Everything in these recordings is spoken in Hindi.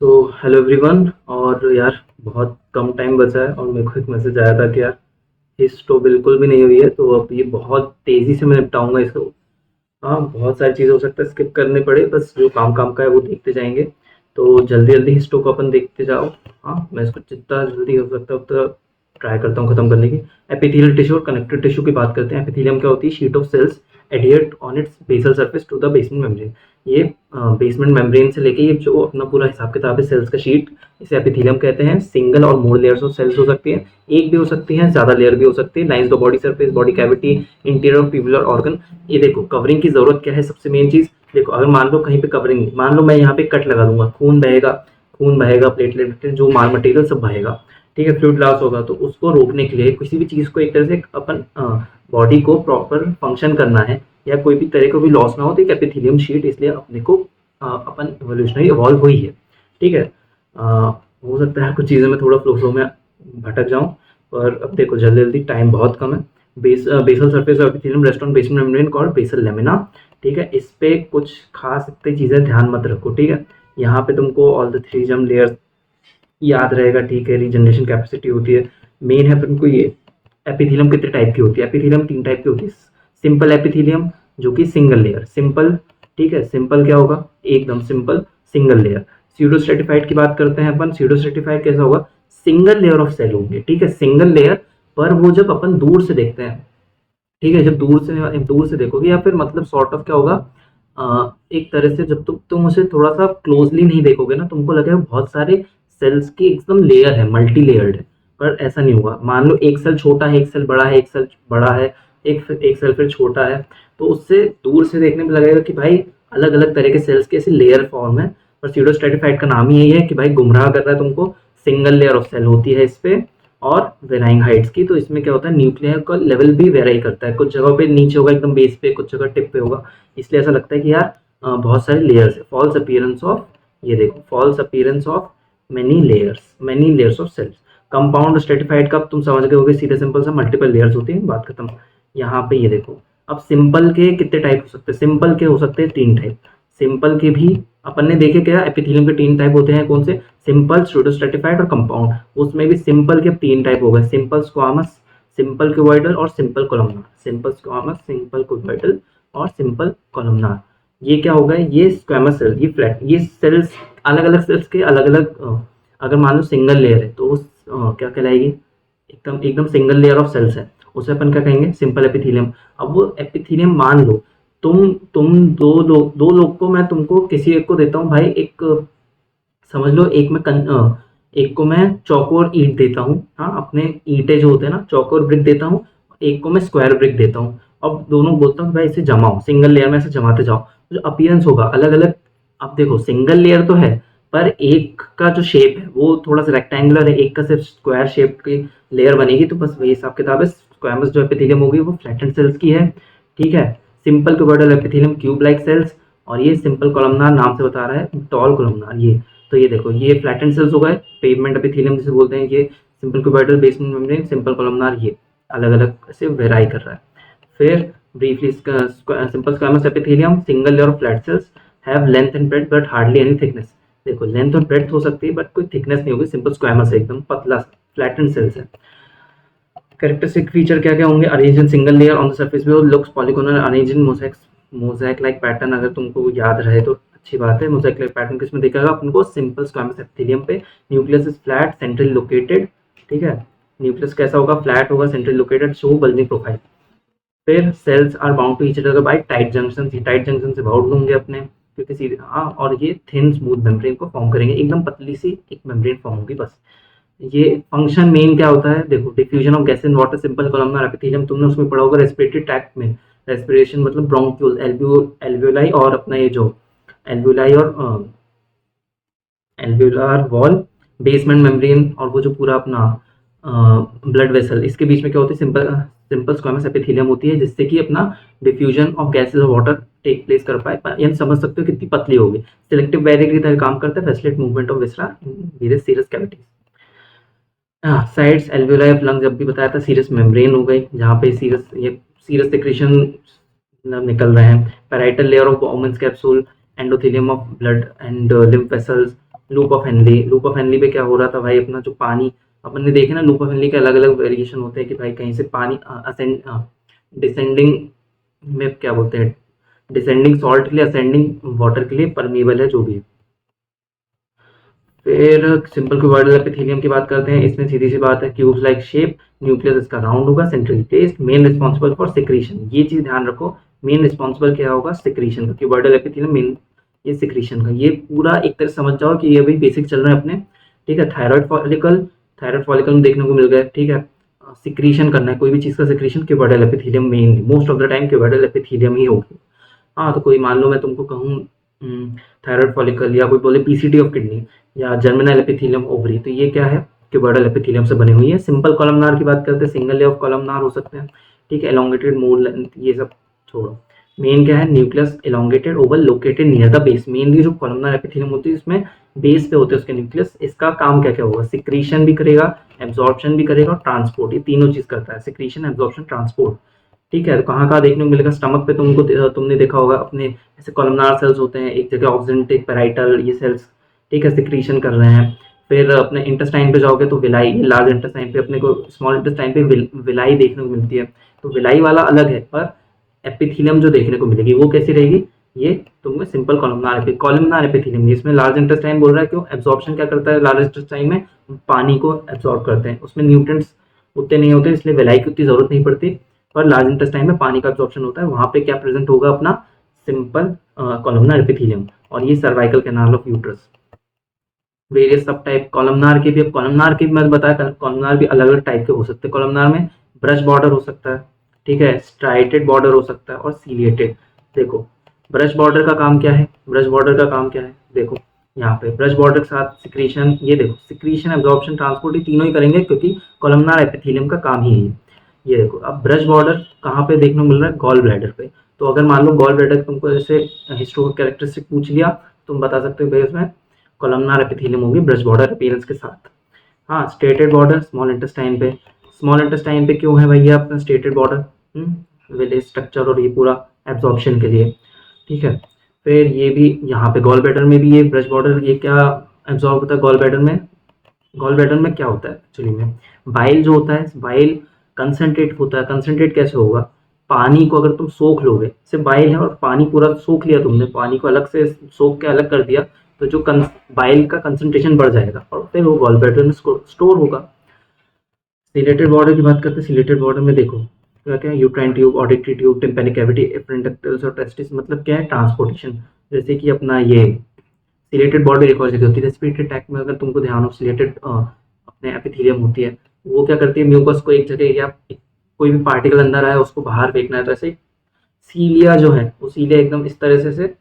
तो हेलो एवरीवन। और यार बहुत कम टाइम बचा है और मेरे को एक मैसेज आया था कि यार हिस्टो बिल्कुल भी नहीं हुई है, तो अब ये बहुत तेज़ी से मैं निपटाऊंगा इसको। हाँ, बहुत सारी चीज़ें हो सकता है स्किप करने पड़े, बस जो काम काम का है वो देखते जाएंगे। तो जल्दी जल्दी हिस्टो को अपन देखते जाओ। हाँ, मैं इसको जितना जल्दी हो सकता है उतना ट्राई करता हूँ खत्म करने की। एपिथेलियल टिश्यू और कनेक्टिव टिश्यू की बात करते हैं। एपिथेलियम क्या होती है? Sheet of cells adhered on its basal surface to the basement membrane. ये बेसमेंट मेम्ब्रेन से लेके ये जो अपना पूरा हिसाब किताब है सेल्स का शीट, इसे एपिथेलियम कहते हैं। सिंगल और मोर लेयर्स ऑफ सेल्स हो सकती है, एक भी हो सकती है, ज़्यादा लेयर भी हो सकती है। Lines the body surface, body cavity, interior tubular organ. ये देखो कवरिंग की जरूरत क्या है, सबसे मेन चीज देखो। अगर मान लो कहीं पे कवरिंग, मान लो मैं यहाँ पे कट लगा दूंगा, खून बहेगा, प्लेटलेट जो माल मटेरियल सब बहेगा, ठीक है, फ्लूइड लॉस होगा। तो उसको रोकने के लिए किसी भी चीज को एक तरह से अपन बॉडी को प्रॉपर फंक्शन करना है या कोई भी तरह को भी लॉस ना हो, तो एक एपिथेलियम शीट इसलिए अपने को अपन इवोल्यूशनरी इवॉल्व हुई है। ठीक है। हो सकता है कुछ चीज़ें मैं थोड़ा फ्लो में भटक जाऊं, पर अब देखो जल्दी जल्दी, टाइम बहुत कम है। Basal surface of epithelium rest on basement membrane called basal lamina. ठीक है, इस पे कुछ खास इतनी चीज़ें ध्यान मत रखो। ठीक है, यहाँ पे तुमको ऑल द थ्री जम लेयर्स याद रहेगा। ठीक है, रीजनरेशन कैपेसिटी होती है, मेन है तुमको ये। एपिथेलियम कितने टाइप की होती है? एपिथेलियम 3 टाइप की होती है। सिंपल एपिथेलियम जो कि सिंगल लेयर सिंपल। ठीक है, सिंपल क्या होगा? एकदम सिंपल सिंगल लेयर। स्यूडोस्ट्रेटिफाइड की बात करते हैं अपन। स्यूडोस्ट्रेटिफाइड कैसा होगा? सिंगल लेयर ऑफ सेल होंगे। ठीक है, सिंगल लेयर, पर वो जब अपन दूर से देखते हैं, ठीक है, जब दूर से देखोगे या फिर मतलब सॉर्ट ऑफ क्या होगा, एक तरह से जब तुम उसे थोड़ा सा क्लोजली नहीं देखोगे ना, तुमको लगेगा बहुत सारे सेल्स की एकदम लेयर है, मल्टी लेयर्ड है। पर ऐसा नहीं होगा। मान लो एक सेल छोटा है, एक सेल बड़ा है, एक सेल बड़ा है, एक सेल फिर छोटा है, तो उससे दूर से देखने में लगेगा कि भाई अलग अलग तरह के सेल्स के ऐसे लेयर फॉर्म है। पर स्यूडोस्ट्रेटिफाइड का नाम ही यही है कि भाई गुमराह कर रहा है तुमको। सिंगल लेयर ऑफ सेल होती है इस पे, और वेराइंग हाइट्स की। तो इसमें क्या होता है, न्यूक्लियर का लेवल भी वेराई करता है। कुछ जगह पे नीचे होगा एकदम बेस पे, कुछ जगह टिप पे होगा। इसलिए ऐसा लगता है कि यार बहुत सारे लेयर्स है। फॉल्स अपीयरेंस ऑफ, ये देखो, false appearance of many layers of cells. Compound stratified का तुम समझ गए होगे, सीधे सिंपल सा मल्टीपल लेयर्स होती है, बात खत्म। यहाँ पे ये देखो, अब सिंपल के कितने टाइप हो सकते हैं? सिंपल के हो सकते हैं 3 टाइप। सिंपल के भी अपन ने देखे क्या, एपिथेलियम के 3 टाइप होते हैं। कौन से? सिंपल, स्यूडोस्ट्रेटिफाइड और कंपाउंड। उसमें भी सिंपल के 3 टाइप हो गए, सिंपल स्क्वामस, सिंपल क्यूबॉइडल और simple columnar. Simple squamous, simple cuboidal और सिंपल कोलमनार। ये क्या हो गए? ये स्क्वामस सेल, ये फ्लैट, ये सेल्स अलग अलग सेल्स के अलग अलग। अगर मान लो सिंगल लेयर है तो उस क्या कहलाएगी? एकदम एकदम सिंगल लेयर ऑफ सेल्स है, उसे अपन क्या कहेंगे? Simple epithelium. अब वो एपिथेलियम मान लो तुम दो लोग को मैं तुमको किसी एक को देता हूँ भाई, एक समझ लो, एक को मैं चौकोर ईंट देता हूँ। हाँ, अपने ईंटें जो होते हैं ना, चौकोर ब्रिक देता हूँ। एक को मैं स्क्वायर ब्रिक देता हूँ। अब दोनों बोलता हूँ भाई इसे जमाओ, सिंगल लेयर में ऐसे जमाते जाओ। तो जो अपीयरेंस होगा अलग अलग। अब देखो सिंगल लेयर तो है, पर एक का जो शेप है वो थोड़ा सा रेक्टेंगुलर है, एक का सिर्फ स्क्वायर शेप की लेयर बनेगी। तो बस वही हिसाब किताब है। स्क्वामस जो एपिथेलियम होगी वो फ्लैटेंड सेल्स की है। ठीक है, simple cuboidal epithelium tube like cells, और ये सिंपल कोलमनार नाम से बता रहा है, टॉल कोलमनार ये। तो ये देखो, ये फ्लैटेंड सेल्स हो गए, पेवमेंट एपिथेलियम जिसे बोलते हैं। ये simple cuboidal basement membrane, simple columnar, ये अलग अलग से वेराई कर रहा है। फिर briefly, simple squamous epithelium single layer of flat cells have length and breadth but hardly any thickness. देखो लेंथ और ब्रेड्थ हो सकती है बट कोई थिकनेस नहीं होगी। सिंपल स्क्वामस है, एकदम पतला फ्लैटेंड सेल्स है। कैरेक्टरिस्टिक फीचर क्या क्या होंगे? Arrange in single layer on the surface view, looks polygonal, arrange in mosaic like pattern. अगर तुमको याद रहे तो अच्छी बात है। मोज़ेक लाइक पैटर्न किसमें दिखेगा अपन को? सिंपल स्क्वामस एपिथेलियम पे। Nucleus is flat, centrally located. ठीक है, न्यूक्लियस कैसा होगा? फ्लैट होगा, centrally located, show bulging profile. फिर cells are bound to each other by tight junction. Tight junction से बाउंड होंगे अपने, क्योंकि सीधे हाँ, और ये थिन स्मूथ मेम्ब्रेन को फॉर्म करेंगे। एकदम पतली सी एक मेम्ब्रेन फॉर्म होगी बस। ये फंक्शन मेन क्या होता है? देखो, diffusion of gas in water, simple columnar epithelium तुमने उसमें पढ़ा होगा रेस्पिरेटरी ट्रैक्ट में। रेस्पिरेशन मतलब ब्रोंक्यूल, एल्वियोलाई और अपना ये जो एल्वियोलाई और एल्वियोलार वॉल, बेसमेंट मेम्ब्रेन, और वो जो पूरा अपना ब्लड वेसल, इसके बीच में क्या होती है? सिंपल स्क्वामस एपिथेलियम होती है, जिससे कि अपना डिफ्यूजन ऑफ गैसेस और वाटर टेक प्लेस कर पाए। यानी समझ सकते हो कितनी पतली होगी। सिलेक्टिव बैरियर की तरह काम करता है, facilitate movement of viscera in various serous cavities. Sides alveoli of lung, जब भी बताया था। सीरस मेम्ब्रेन हो गई, जहाँ पे सीरस सिक्रीशन निकल रहे हैं। Parietal layer of Bowman's capsule, endothelium of blood and lymph vessels, loop of Henle, loop of Henle पे क्या हो रहा था भाई, अपना जो पानी अपन ने देखे ना, लूप ऑफ हेनली के अलग अलग वेरिएशन होते हैं कि भाई कहीं से पानी असेंड डिसेंडिंग में क्या बोलते हैं, डिसेंडिंग सॉल्ट के लिए, असेंडिंग वाटर के लिए परमिएबल है जो भी है। फिर सिंपल क्यूबॉइडल एपिथेलियम की बात करते हैं। इसमें सीधी सी बात है, क्यूब्स लाइक शेप, न्यूक्लियस इसका राउंड होगा, centrally placed, main responsible for secretion. ये चीज ध्यान रखो, मेन रिस्पॉन्सिबल क्या होगा, सिक्रीशन का। क्यूबॉइडल एपिथेलियम मेन ये सिक्रीशन का। ये पूरा एक तरह समझ जाओ कि ये अभी बेसिक चल रहा है अपने, ठीक है। थायराइड फॉलिकल में देखने को मिल गया, ठीक है। सिक्रीशन करना है कोई भी चीज का, secretion cuboidal epithelium mainly, most of the time cuboidal epithelium ही होगी। हाँ, तो कोई मान लो मैं तुमको कहूँ थायराइड फॉलिकल, या कोई बोले पीसीटी ऑफ किडनी, या जर्मिनल एपिथेलियम ओवरी, तो ये क्या है, क्यूबॉइडल एपिथेलियम से बनी हुई है। सिंपल कॉलमनार की बात करते हैं, सिंगल लेयर ऑफ कॉलमनार हो सकते हैं, ठीक है। एलोंगेटेड मोर लेंथ, ये सब छोड़ो। मेन क्या है, nucleus elongated Oval located near the base. Mainly जो कॉलमनार एपिथेलियम होती है इसमें बेस पे होते हैं उसके न्यूक्लियस। इसका काम क्या क्या होगा, सिक्रीशन भी करेगा, एब्जॉर्प्शन भी करेगा और ट्रांसपोर्ट, ये तीनों चीज करता है, सिक्रीशन, एब्जॉर्प्शन, ट्रांसपोर्ट, ठीक है। तो कहाँ कहाँ देखने को मिलेगा, स्टमक पे तुमने देखा होगा अपने, ऐसे कॉलमनार सेल्स होते हैं एक जगह, ऑक्सीडेंटिक, पैराइटल, ये सेल्स, ठीक है, सिक्रीशन कर रहे हैं। फिर अपने इंटेस्टाइन पे जाओगे तो विलाई, लार्ज इंटेस्टाइन पे अपने को, स्मॉल इंटेस्टाइन पे विलाई देखने को मिलती है। तो विलाई वाला अलग है, पर एपिथेलियम जो देखने को मिलेगी वो कैसी रहेगी, ये तुमको सिंपल कॉलमनार एपिथेलियम। इसमें लार्ज इंटेस्टाइन बोल रहा है, क्यों, एब्जॉर्प्शन क्या करता है लार्ज इंटेस्टाइन में, पानी को एब्जॉर्ब करते हैं, उसमें न्यूट्रिएंट्स उतने नहीं होते, इसलिए विलाई की उतनी जरूरत नहीं पड़ती। पर लार्ज इंटेस्टाइन में पानी का एब्जॉर्प्शन होता है, वहां पे क्या प्रेजेंट होगा, अपना सिंपल कॉलमनार एपिथेलियम। और ये cervical canal of uterus. Various सब टाइप कॉलमनार के भी, अब कॉलमनार के भी मैंने बताया, कॉलमनार भी अलग अलग टाइप के हो सकते हैं। कॉलमनार में ब्रश बॉर्डर हो सकता है, ठीक है, स्ट्राइटेड बॉर्डर हो सकता है और सीलिएटेड। देखो ब्रश बॉर्डर का काम क्या है, ब्रश बॉर्डर का काम क्या है, देखो यहाँ पे ब्रश बॉर्डर के साथ सिक्रीशन, ये देखो सिक्रीशन, एब्जॉर्प्शन, ट्रांसपोर्ट, ये तीनों ही करेंगे क्योंकि कॉलमनार एपिथेलियम का काम ही है ये देखो। अब ब्रश बॉर्डर कहाँ पे देखने को मिल रहा है, गॉल ब्लैडर पे। तो अगर मान लो गॉल ब्लैडर तुमको जैसे हिस्टो कैरेक्टरिस्टिक पूछ लिया, तुम बता सकते हो भाई उसमें कॉलमनार एपिथेलियम होगी ब्रश बॉर्डर अपीयरेंस के साथ। हाँ, स्ट्रेटेड बॉर्डर स्मॉल इंटेस्टाइन पे। स्मॉल इंटेस्टाइन पे क्यों है भैया अपना स्ट्रेटेड बॉर्डर, विलेज स्ट्रक्चर और ये पूरा एब्जॉर्प्शन के लिए, ठीक है। फिर ये भी यहाँ पे गॉल ब्लैडर में भी ये ब्रश बॉर्डर, ये क्या एब्जॉर्ब होता है गॉल ब्लैडर में, गॉल ब्लैडर में क्या होता है एक्चुअली में, बाइल जो होता है, बाइल कंसंट्रेट होता है। कंसंट्रेट कैसे होगा, पानी को अगर तुम सोख लोगे, सिर्फ बाइल है और पानी पूरा सोख लिया तुमने, पानी को अलग से सोख के अलग कर दिया, तो जो बाइल का कंसंट्रेशन बढ़ जाएगा और फिर वो गॉल ब्लैडर में स्टोर होगा। सिलेटेड बॉर्डर की बात करते हैं, सिलेटेड बॉर्डर में देखो क्या क्या है, uterine tube, auditory tube, tympanic cavity, efferent ductules और टेस्टिस। मतलब क्या है, ट्रांसपोर्टेशन। जैसे कि अपना ये सिलेटेड बॉर्डर एक और जगह होती है, रेस्पिरेटरी ट्रैक्ट में अगर तुमको ध्यान हो, सिलेटेड अपने एपिथेलियम होती है, वो क्या करती है, म्यूकस को एक जगह या कोई भी पार्टिकल अंदर आया उसको बाहर फेंकना है, तो ऐसे सीलिया जो है वो सीलिया एकदम इस तरह से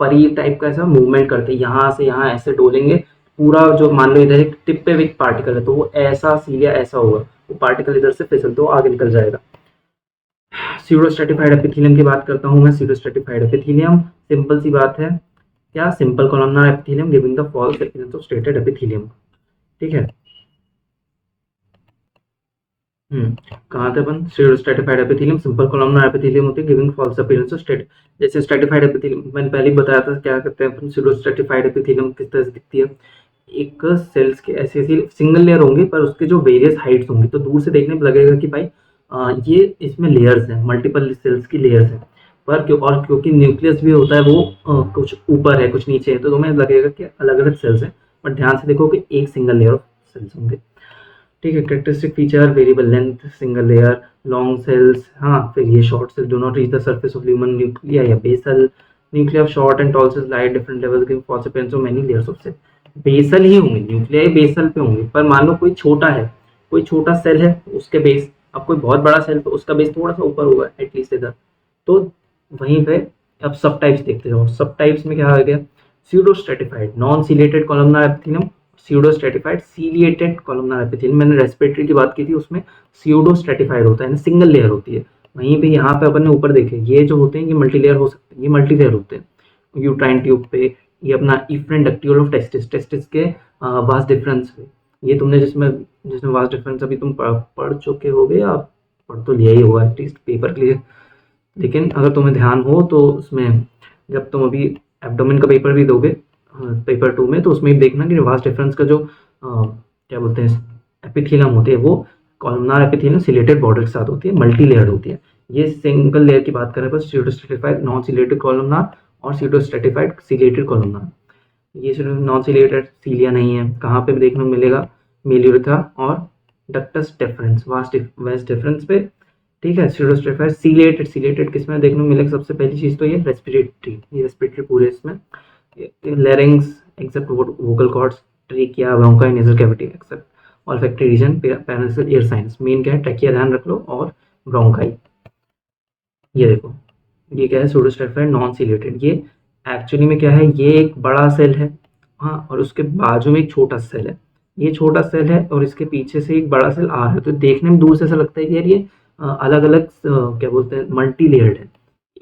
फरी टाइप का ऐसा मूवमेंट करते हैं, यहाँ से यहाँ ऐसे डोलेंगे पूरा, जो मान लो इधर एक टिप पे भी पार्टिकल है तो वो ऐसा सीलिया ऐसा होगा, वो पार्टिकल इधर से फिसलते हो आगे निकल जाएगा। स्यूडोस्ट्रेटिफाइड एपिथेलियम की बात करता हूँ मैं। स्यूडोस्ट्रेटिफाइड एपिथेलियम सिंपल सी बात है, क्या, simple columnar epithelium giving the false appearance of stratified epithelium, ठीक है। कहाँ थे अपन, stratified epithelium simple columnar epithelium होती है giving false appearance of strat. जैसे स्ट्रेटिफाइड एपिथेलियम मैंने पहले ही बताया था, क्या करते हैं अपन, स्ट्रेटिफाइड एपिथेलियम किस तरह से दिखती है, एक सेल्स के ऐसी ऐसी सिंगल लेयर होंगी पर उसके जो वेरियस हाइट्स होंगी, तो दूर से देखने में लगेगा कि भाई ये इसमें लेयर्स हैं, मल्टीपल सेल्स की लेयर्स हैं। पर और क्योंकि न्यूक्लियस भी होता है वो कुछ ऊपर है कुछ नीचे है, तो तुम्हें लगेगा कि अलग अलग सेल्स हैं, बट ध्यान से देखो कि एक सिंगल लेयर ऑफ सेल्स होंगे, ठीक है। Characteristic feature, variable length, single layer, long cells, हाँ। फिर ये short cells do not reach the surface of human nuclei या basal nuclei of short and tall cells light different levels giving false appearance of many layers of cell. Basal ही होंगे, न्यूक्लिया बेसल पे होंगे, पर मान लो कोई छोटा है, कोई छोटा सेल है उसके बेस, अब कोई बहुत बड़ा सेल तो उसका बेस थोड़ा सा ऊपर होगा एटलीस्ट इधर, तो वहीं पे अब सब टाइप्स देखते जाओ। सब टाइप्स में क्या आ गया, pseudo stratified non ciliated columnar epithelium, pseudo stratified ciliated columnar epithelium. मैंने रेस्पिरेटरी की बात की थी, उसमें स्यूडो स्ट्रेटिफाइड होता है, सिंगल लेयर होती है। वहीं पे यहाँ पे अपन ने ऊपर देखे, ये जो होते हैं ये मल्टी लेयर हो सकते हैं, ये मल्टी लेयर होते हैं यूट्राइन ट्यूब पे, ये अपना इफ्रेंट डक्ट्यूल ऑफ टेस्टिस, टेस्टिस के वास्ट डिफरेंस पे, ये तुमने जिसमें जिसमें वास्ट डिफरेंस अभी तुम पढ़ चुके होगे या पढ़ तो लिया ही होगा एटलीस्ट पेपर के लिए, लेकिन अगर तुम्हें ध्यान हो तो उसमें जब तुम अभी एब्डोमेन का पेपर भी दोगे, पेपर 2 में, तो उसमें भी देखना कि वास्ट डिफरेंस का जो क्या बोलते हैं एपिथेलियम होते हैं वो कॉलमनार एपिथेलियम सिलेटेड बॉर्डर के साथ होती है, मल्टी लेयर्ड होती है। ये सिंगल लेयर की बात करें पर स्यूडोस्ट्रेटिफाइड नॉन सिलेटेड कॉलमनार और स्यूडोस्ट्रेटिफाइड सिलेटेड कॉलमनार। ये सिर्फ नॉन सिलेटेड सीलिया नहीं है, कहाँ पे भी देखने को मिलेगा, मेलियोरथा और डक्टस डेफरेंस वास्ट डिफरेंस पे। ठीक है, स्यूडोस्ट्रेटिफाइड सिलेटेड, सिलेटेड किसमें देखने को मिलेगा, सबसे पहली चीज़ तो ये रेस्पिरेटरी, ये रेस्पिरेटरी पूरे इसमें larynx except vocal cords, trachea, bronchi, nasal cavity except olfactory region, paranasal ear signs। Main क्या है, ट्रैकिया ध्यान रख लो और ब्रोंकाई। ये देखो, ये क्या है, सूडोस्टेफाइड नॉन सिलेटेड। ये एक्चुअली में क्या है, ये एक बड़ा सेल है, हाँ, और उसके बाजू में एक छोटा सेल है। ये छोटा सेल है और इसके पीछे से एक बड़ा सेल आ रहा है, तो देखने में दूर से ऐसा लगता है कि यार ये अलग अलग क्या बोलते हैं मल्टी लेयर्ड है।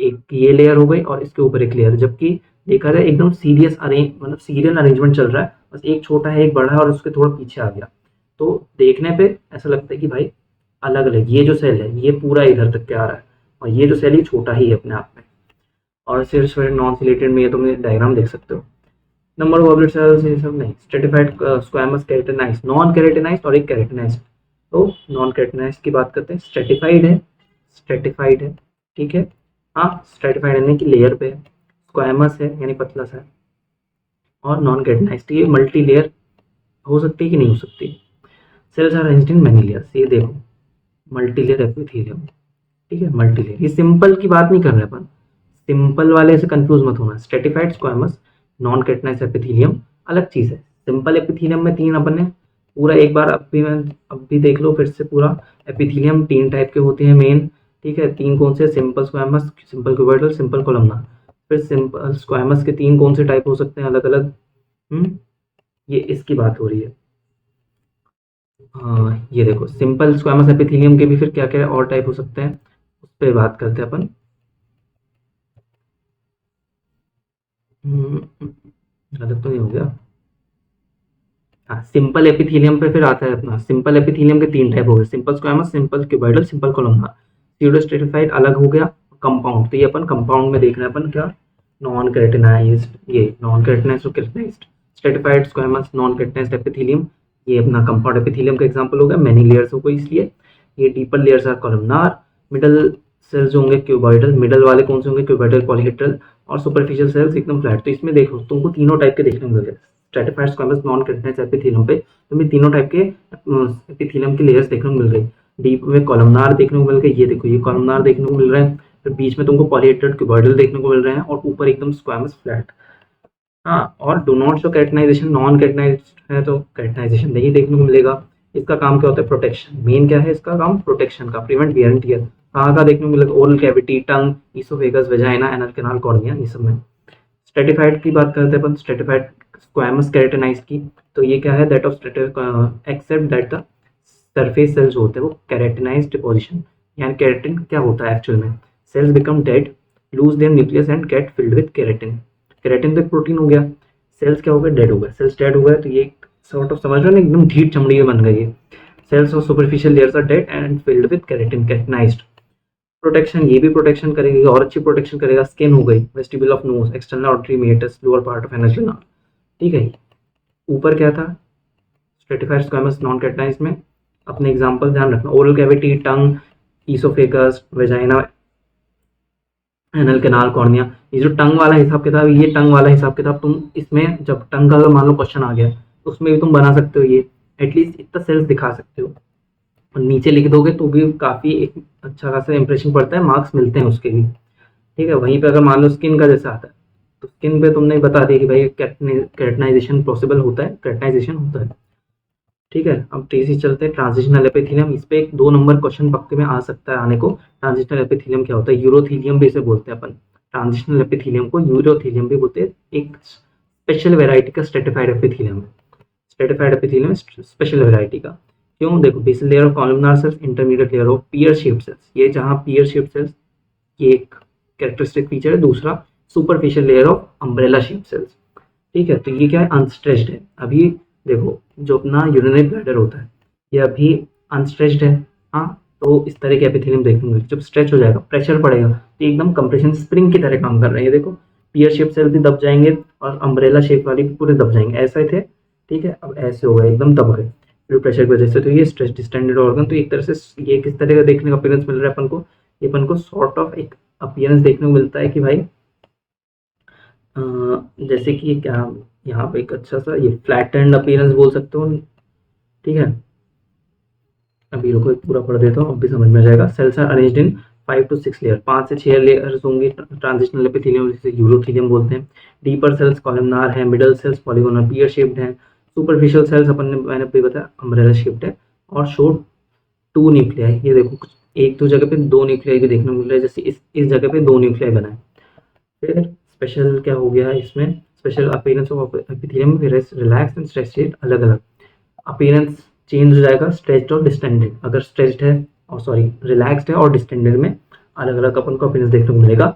एक ये लेयर हो गई और इसके ऊपर एक लेयर, जबकि देखा जाए एकदम सीरियस अरेंज मतलब सीरियल अरेंजमेंट चल रहा है, बस एक छोटा है एक बड़ा है और उसके थोड़ा पीछे आ गया, तो देखने पे ऐसा लगता है कि भाई अलग अलग ये जो सेल है ये पूरा इधर तक के आ रहा है और ये जो सेल ही छोटा ही है अपने आप में। और सिर्फ नॉन सिलेटेड में ये तुम डायग्राम देख सकते हो। नंबर ऑफ ऑब्लेट सेल्स ये सब नहीं, stratified squamous keratinised non keratinised और एक केराटिनाइज्ड। तो नॉन केराटिनाइज्ड की बात करते हैं, स्ट्रेटिफाइड है, स्ट्रेटिफाइड है, ठीक है, हाँ स्ट्रेटिफाइड यानी कि लेयर पे है, स्क्वैमस है यानी पतला सा है, और नॉन केराटिनाइज्ड ये मल्टी लेयर हो सकती है कि नहीं हो सकती। Cells are arranged in many layers, ये देखो मल्टी लेयर एपिथेलियम, ठीक है मल्टी लेयर। ये सिंपल की बात नहीं कर रहे अपन, सिंपल वाले से कंफ्यूज मत होना। Stratified squamous non keratinised epithelium अलग चीज़ है। सिंपल एपिथेलियम में तीन अपन ने पूरा एक बार अब भी देख लो फिर से पूरा। एपिथेलियम तीन टाइप के होते हैं मेन, ठीक है, तीन कौन से, simple squamous, simple cuboidal, simple columnar. फिर सिंपल स्क्वामस के तीन कौन से टाइप हो सकते हैं अलग अलग, ये इसकी बात हो रही है। हाँ ये देखो, सिंपल स्क्वामस एपिथेलियम के भी फिर क्या क्या और टाइप हो सकते हैं उस पर बात करते हैं अपन। गलत तो नहीं हो गया, हाँ सिंपल एपिथेलियम पे फिर आता है अपना। सिंपल एपिथेलियम के तीन टाइप हो गए, simple squamous, simple cuboidal, simple columnar. Pseudostratified अलग हो गया, कंपाउंड, तो ये अपन कंपाउंड में देख रहे हैं अपन क्या, नॉन केराटिनाइज्ड, ये नॉन केराटिनाइज्ड और keratinised. Stratified squamous non keratinised epithelium, ये अपना कंपाउंड एपिथेलियम का एग्जांपल हो गया, मेनी लेयर्स हो गई इसलिए। ये deeper layers are columnar, middle cells जो होंगे क्यूबॉइडल, मिडल वाले कौन से होंगे, क्यूबॉइडल पॉलीहेड्रल, और सुपरफिशियल सेल्स एकदम फ्लैट। तो इसमें देखो तुमको तीनों टाइप के देखने को मिल गए, stratified squamous non keratinised epithelium पे तुम्हें तीनों टाइप के एपिथेलियम की लेयर्स देखने को मिल गई। डीप में कॉलमनार देखने को मिल गई, ये देखो ये कॉलमनार देखने को मिल रहा है, फिर बीच में तुमको पॉलीहेड्रल क्यूबॉइडल देखने को मिल रहे हैं और ऊपर एकदम स्क्वामस फ्लैट। हाँ, और do not show keratinisation, non keratinised है तो केराटिनाइजेशन नहीं देखने को मिलेगा। इसका काम क्या होता है, प्रोटेक्शन, मेन क्या है इसका काम, प्रोटेक्शन का, प्रिवेंट वियर एंड टियर। कहाँ का देखने को मिलेगा, oral cavity, tongue, oesophagus, vagina, anal canal, cornea, ये सब में। स्ट्रेटिफाइड की बात करते हैं अपन, स्ट्रेटिफाइड स्क्वामस केराटिनाइज्ड की, तो ये क्या है, that of except that the surface cells होते हैं वो केराटिनाइज्ड डिपोजिशन, यानी केराटिन क्या होता है एक्चुअल में, cells become dead, lose their nucleus and get filled with keratin. Keratin तो एक प्रोटीन हो गया, सेल्स क्या हो गए, डेड हो गए, सेल्स डेड हो गए तो ये सॉर्ट ऑफ समझ रहे हो ना, एकदम ढीठ चमड़ी बन गई है। Cells of superficial layers are dead and filled with keratin, keratinized. Protection, ये भी प्रोटेक्शन करेगी और अच्छी प्रोटेक्शन करेगा। स्किन हो गई, vestibule of nose, external auditory, meatus, lower part of anal canal, ठीक है। ऊपर क्या था, स्ट्रेटिफाइड स्क्वामस नॉन केराटिनाइज्ड में अपने एग्जांपल ध्यान रखना, oral cavity, tongue, oesophagus, vagina, anal canal, cornea. ये जो टंग वाला हिसाब किताब, ये टंग वाला हिसाब किताब तुम इसमें जब टंग का अगर मान लो क्वेश्चन आ गया तो उसमें भी तुम बना सकते हो, ये एटलीस्ट इतना सेल्स दिखा सकते हो और नीचे लिख दोगे तो भी काफ़ी एक अच्छा खासा इंप्रेशन पड़ता है, मार्क्स मिलते हैं उसके भी, ठीक है। वहीं पे अगर मान लो स्किन का जैसा आता है तो स्किन पे तुमने बता दिया कि भाई केराटिनाइजेशन पॉसिबल होता है, केराटिनाइजेशन होता है, ठीक है। अब तेजी से चलते हैं, ट्रांजिशनल एपिथेलियम, इस पे एक 2 नंबर क्वेश्चन पक्के में आ सकता है आने को। ट्रांजिशनल एपिथेलियम क्या होता है, यूरोथीलियम भी इसे बोलते हैं अपन, ट्रांजिशनल एपिथेलियम को यूरोथीलियम भी बोलते हैं। एक स्पेशल वेराइटी का स्ट्रेटिफाइड एपिथेलियम है, स्ट्रेटिफाइड एपिथेलियम स्पेशल वेराइटी का। क्यों, देखो basal layer of columnar cells, intermediate layer of pear shaped cells, ये जहाँ पियर शेप्ड सेल्स ये एक कैरेक्टरिस्टिक फीचर है। दूसरा superficial layer of umbrella shaped cells, ठीक है। तो ये क्या है, अनस्ट्रेच्ड है। अभी देखो जो अपना यूरिनरी ब्लैडर होता है ये अभी अनस्ट्रेच्ड है, हाँ, तो इस तरह के एपिथेलियम देखने को मिलेगा। जब स्ट्रेच हो जाएगा, प्रेशर पड़ेगा तो एकदम कंप्रेशन स्प्रिंग की तरह काम कर रहे हैं, ये देखो पियर शेप सेल भी दब जाएंगे और अम्ब्रेला शेप वाली भी पूरे दब जाएंगे, ऐसा ही थे। ठीक है, अब ऐसे हो गए एकदम दब गए फ्लूइड प्रेशर की वजह से। तो ये स्ट्रेच डिस्टेंडेड ऑर्गन, तो एक तरह से ये किस तरह का देखने का अपीयरेंस मिल रहा है अपन को, ये अपन को सॉर्ट ऑफ एक अपीयरेंस देखने को मिलता है कि भाई अ, जैसे कि क्या यहाँ पे एक अच्छा सा ये फ्लैट एंड अपीयरेंस बोल सकते हो। ठीक है, अभी रुको एक पूरा पढ़ देता हूँ, अब भी समझ में आ जाएगा। Cells are arranged in 5 to 6 layer, 5 से 6 लेयर्स होंगी ट्रांजिशनल एपिथेलियम, जिसे यूरोथेलियम बोलते हैं। डीपर सेल्स कॉलमनार है, middle cells polygonal pear shaped है, सुपरफिशियल सेल्स अपन ने मैंने अभी बताया अम्ब्रेला शेप्ड है, और शो 2 न्यूक्लियाई। ये देखो कुछ एक दो जगह पे 2 न्यूक्लियाई भी देखने को मिल रहा है, जैसे इस जगह पे 2 न्यूक्लियाई बना है। फिर स्पेशल क्या हो गया इसमें, special appearance of epithelium relax and stretch अलग अलग अपीयरेंस चेंज हो जाएगा, स्ट्रेच्ड और डिस्टेंडेड। अगर स्ट्रेच्ड है और सॉरी रिलैक्स्ड है और डिस्टेंडेड में अलग अलग अपन को अपीयरेंस देखने को मिलेगा।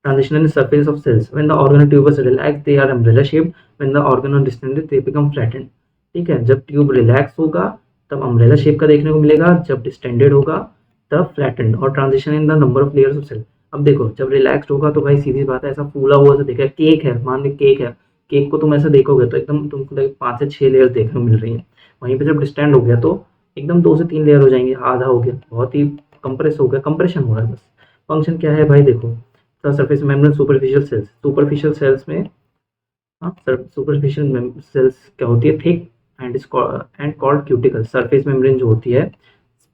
Transition in the surface of cells. When the organ tube is relaxed, they are umbrella shaped. When the organ are distended, they become flattened. ठीक है, जब ट्यूब रिलैक्स होगा तब अम्ब्रेला शेप का देखने को मिलेगा, जब डिस्टेंडेड होगा तब फ्लैटेंड। और transition in the number of layers of cell. अब देखो जब रिलैक्स्ड होगा तो भाई सीधी बात है, ऐसा फूला हुआ सा देखा, केक है मान ली, केक है, केक को तुम ऐसा देखोगे तो एकदम तुमको 5 से 6 लेयर्स देखने को मिल रही है। वहीं पे जब डिस्टेंड हो गया तो एकदम 2 से 3 लेयर हो जाएंगे, आधा हो गया, बहुत ही कंप्रेस हो गया, कंप्रेशन हो रहा है बस। फंक्शन क्या है भाई देखो, सरफेस मेम्ब्रेन सुपरफिशियल सेल्स में, हाँ सुपरफिशियल सेल्स क्या होती है, thick and called cuticle. Surface membrane जो होती है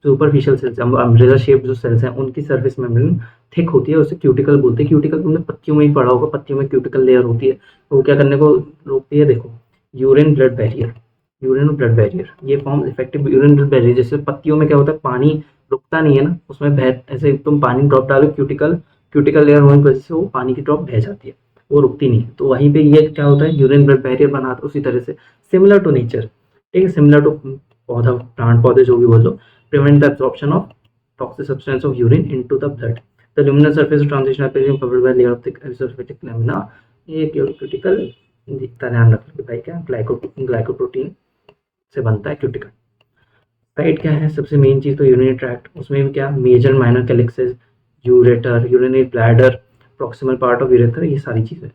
सुपरफिशियल सेल्स, अम्ब्रेला शेप जो सेल्स हैं उनकी सरफेस मेम्ब्रेन थिक होती है, उसे क्यूटिकल बोलते हैं। क्यूटिकल तुमने पत्तियों में ही पढ़ा होगा, पत्तियों में क्यूटिकल लेयर होती है, तो वो क्या करने को रोकती है, देखो यूरिन ब्लड बैरियर, यूरिन और ब्लड बैरियर, ये form effective urine blood barrier. जैसे पत्तियों में क्या होता है, पानी रुकता नहीं है ना, उसमें बह ऐसे तुम पानी ड्रॉप डालो, क्यूटिकल लेयर होने की वजह से वो पानी की ड्रॉप बह जाती है, वो रुकती नहीं है। तो वहीं पे ये क्या होता है, यूरिन ब्लड बैरियर बनाता है उसी तरह से, सिमिलर टू नेचर। ठीक है, सिमिलर टू पौधा, प्लांट पौधे जो भी बोल लो। Prevent the absorption of toxic substance of urine into the blood. The luminal surface of transition epithelium covered by layer of thick episophytic lamina. ये क्यूटिकल दिखता, ध्यान रखना भाई, क्या ग्लाइकोप्रोटीन से बनता है क्यूटिकल। साइड क्या है, सबसे मेन चीज तो यूरिनरी ट्रैक्ट, उसमें भी क्या major minor calyces, ureter, urinary bladder, proximal part of urethra, ये सारी चीजें।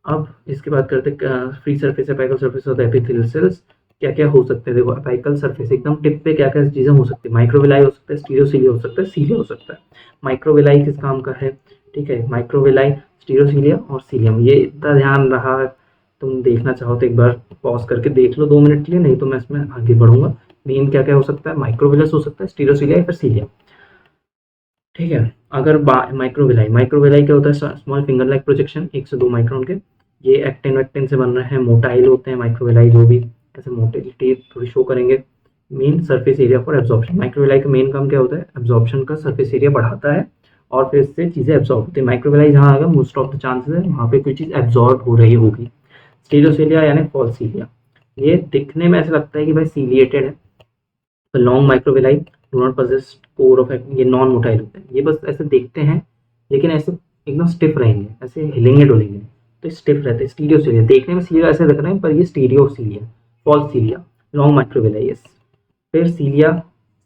अब इसके बाद करते free surface, apical surface of the epithelial cells. क्या क्या हो सकते हैं देखो, एपिकल सरफेस एकदम टिप पे क्या क्या चीजें हो सकती है, माइक्रोविलाई हो सकता है, स्टीरियोसीलिया हो सकता है, सीलिया हो सकता है। माइक्रोविलाई किस काम का है, ठीक है, माइक्रोविलाई स्टीरियोसीलिया और सीलियम, ये इतना ध्यान रहा। तुम देखना चाहो तो एक बार पॉज करके देख लो 2 मिनट के लिए, नहीं तो मैं इसमें आगे बढ़ूंगा। मेन क्या क्या हो सकता है, माइक्रोविलस हो सकता है, स्टीरियोसीलिया या फिर सीलिया। ठीक है, अगर माइक्रोविलाई क्या होता है, स्मॉल फिंगर लाइक प्रोजेक्शन 1 से 2 माइक्रोन के, ये एक्टिन वेक्टिन से बन रहे हैं, मोटाइल होते हैं माइक्रोविलाई, जो भी ऐसे मोटिलिटी थोड़ी शो करेंगे। Main surface area for absorption, microvilli का मेन काम क्या होता है, एब्जॉर्प्शन का सरफेस एरिया बढ़ाता है और फिर इससे चीज़ें एब्जॉर्ब होती है। माइक्रोविलाई जहाँ आएगा मोस्ट ऑफ द चांसेस है वहाँ पे कोई चीज़ एब्जॉर्ब हो रही होगी। स्टीरियोसीलिया यानी फॉल्सीलिया, ये दिखने में ऐसा लगता है कि भाई सीलिएटेड है। तो long microvilli do not possess core of, ये नॉन मोटाइल होते हैं, ये बस ऐसे देखते हैं लेकिन ऐसे एकदम स्टिफ रहेंगे, ऐसे हिलेंगे डोलेंगे, तो स्टिफ रहते हैं। स्टीरियोसीलिया देखने में सीलिया ऐसे दिख रहे हैं पर ये स्टीरियोसीलिया, फॉल्स सीलिया, लॉन्ग माइक्रोविलाई। फिर सीलिया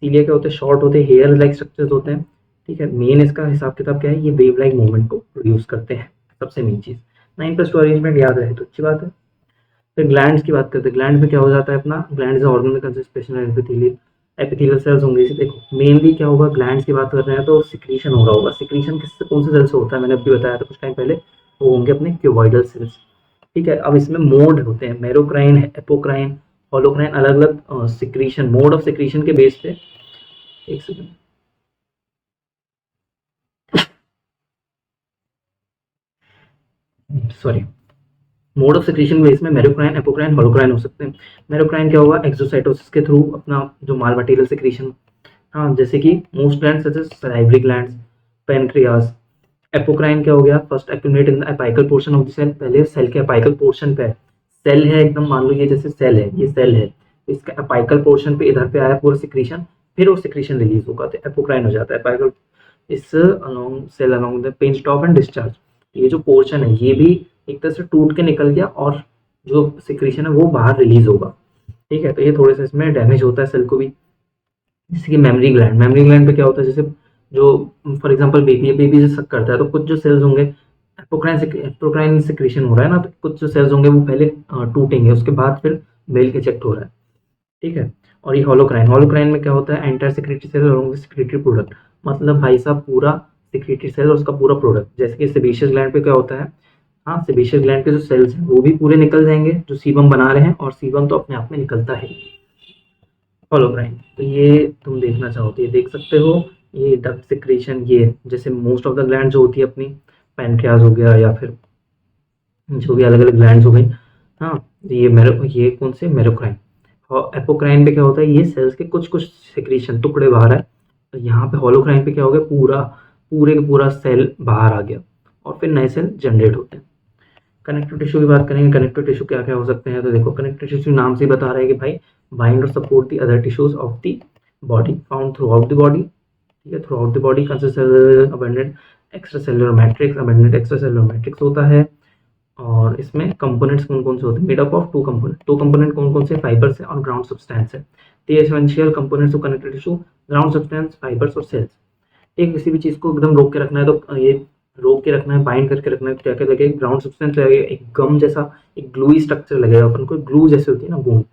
क्या होते हैं, शॉर्ट होते हैं, हेयर लाइक स्ट्रक्चर्स होते हैं। ठीक है, मेन इसका हिसाब किताब क्या है, ये वेव लाइक मूवमेंट को प्रोड्यूस करते हैं, सबसे मेन चीज़। 9+2 अरेंजमेंट याद रहे तो अच्छी बात है। फिर ग्लैंड्स की बात करते हैं, ग्लैंड्स में क्या हो जाता है अपना, ग्लैंड्स ऑर्गन में कंसिस्टेशन एपिथेलियल सेल्स होंगे। इसे देखो मेनली क्या होगा, ग्लैंड्स की बात कर रहे हैं तो सिक्रीशन हो रहा होगा। सिक्रीशन किससे, कौन से सेल से होता है, मैंने अभी बताया था कुछ टाइम पहले, वो होंगे अपने क्यूबॉइडल सेल्स। ठीक है, अब इसमें मोड होते हैं, मेरोक्राइन, एपोक्राइन, होलोक्राइन, अलग अलग सिक्रीशन, मोड ऑफ सिक्रीशन के बेस पे। एक second, sorry, mode of secretion base में मेरोक्राइन, एपोक्राइन, होलोक्राइन हो सकते हैं। मेरोक्राइन क्या होगा, एक्सोसाइटोसिस के थ्रू अपना जो माल मटेरियल सिक्रीशन, हाँ जैसे कि most glands such as salivary glands, pancreas. Apocrine क्या हो गया, first accumulate in the apical portion of the cell, पहले सेल के एपाइकल पोर्शन पे है, सेल है एकदम, मान लो ये जैसे सेल है, ये सेल है, तो इसका एपाइकल पोर्शन पे इधर पे आया पूरा सिक्रीशन, फिर वो सिक्रीशन रिलीज होगा तो एपोक्राइन हो जाता है। एपाइकल इस along cell along the pinched off and discharge, ये जो पोर्शन है ये भी एक तरह से टूट के निकल गया और जो सिक्रीशन है वो बाहर रिलीज होगा। ठीक है, तो ये थोड़े से इसमें डैमेज होता है सेल को भी। जैसे कि मेमोरी ग्लैंड पे क्या होता है, जैसे जो फॉर एग्जांपल बेबी जैसे सक करता है तो कुछ जो सेल्स होंगे एपोक्राइन सिक्रेशन हो रहा है ना, तो कुछ जो सेल्स होंगे वो पहले टूटेंगे, उसके बाद फिर मेल इजेक्ट हो रहा है, ठीक है। और ये होलोक्राइन में क्या होता है, एंटायर सिक्रेटरी सेल और सिक्रेटरी प्रोडक्ट, मतलब भाई साहब पूरा सिक्रेटरी सेल और उसका पूरा प्रोडक्ट। जैसे कि सेबेशियस ग्लैंड पे क्या होता है, हाँ सेबेशियस ग्लैंड के जो सेल्स हैं वो भी पूरे निकल जाएंगे जो सीबम बना रहे हैं, और सीबम तो अपने आप में निकलता है। होलोक्राइन तो ये तुम देखना चाहो तो ये देख सकते हो। ये डक्ट सिक्रेशन, ये जैसे मोस्ट ऑफ द ग्लैंड जो होती है अपनी, पैनक्रियाज हो गया या फिर जो भी अलग अलग ग्लैंड्स हो गई, हाँ, ये कौन से मेरोक्राइन। और एपोक्राइन पे क्या होता है, ये सेल्स के कुछ कुछ सिक्रीशन टुकड़े बाहर है। तो यहाँ पे होलोक्राइन पे क्या हो गया, पूरे का पूरा सेल बाहर आ गया और फिर नए सेल जनरेट होते हैं। कनेक्टिव टिश्यू की बात करेंगे, कनेक्टिव टिश्यू क्या क्या हो सकते हैं, तो देखो कनेक्टिव टिश्यू नाम से ही बता रहा है कि भाई बाइंड और support the other tissues of the body found through out the body, ठीक है। Through out the body consist abundant extra cellular matrix, abundant extra cellular matrix होता है। और इसमें कंपोनेंट्स कौन-कौन से होते हैं, made up of 2 component. 2 component कौन-कौन से, फाइबर्स है और ग्राउंड सब्सटेंस है। The essential components of connective tissue, ground substance, fibres और सेल्स। एक किसी भी चीज़ को एकदम रोक के रखना है तो ये रोक के रखना है, बाइंड करके रखना है, तो क्या-क्या लगेगा, ग्राउंड सब्सटेंस लगेगा, एक गम जैसा, एक ग्लूई स्ट्रक्चर लगेगा अपन को, ग्लू जैसे होती है ना गोंद।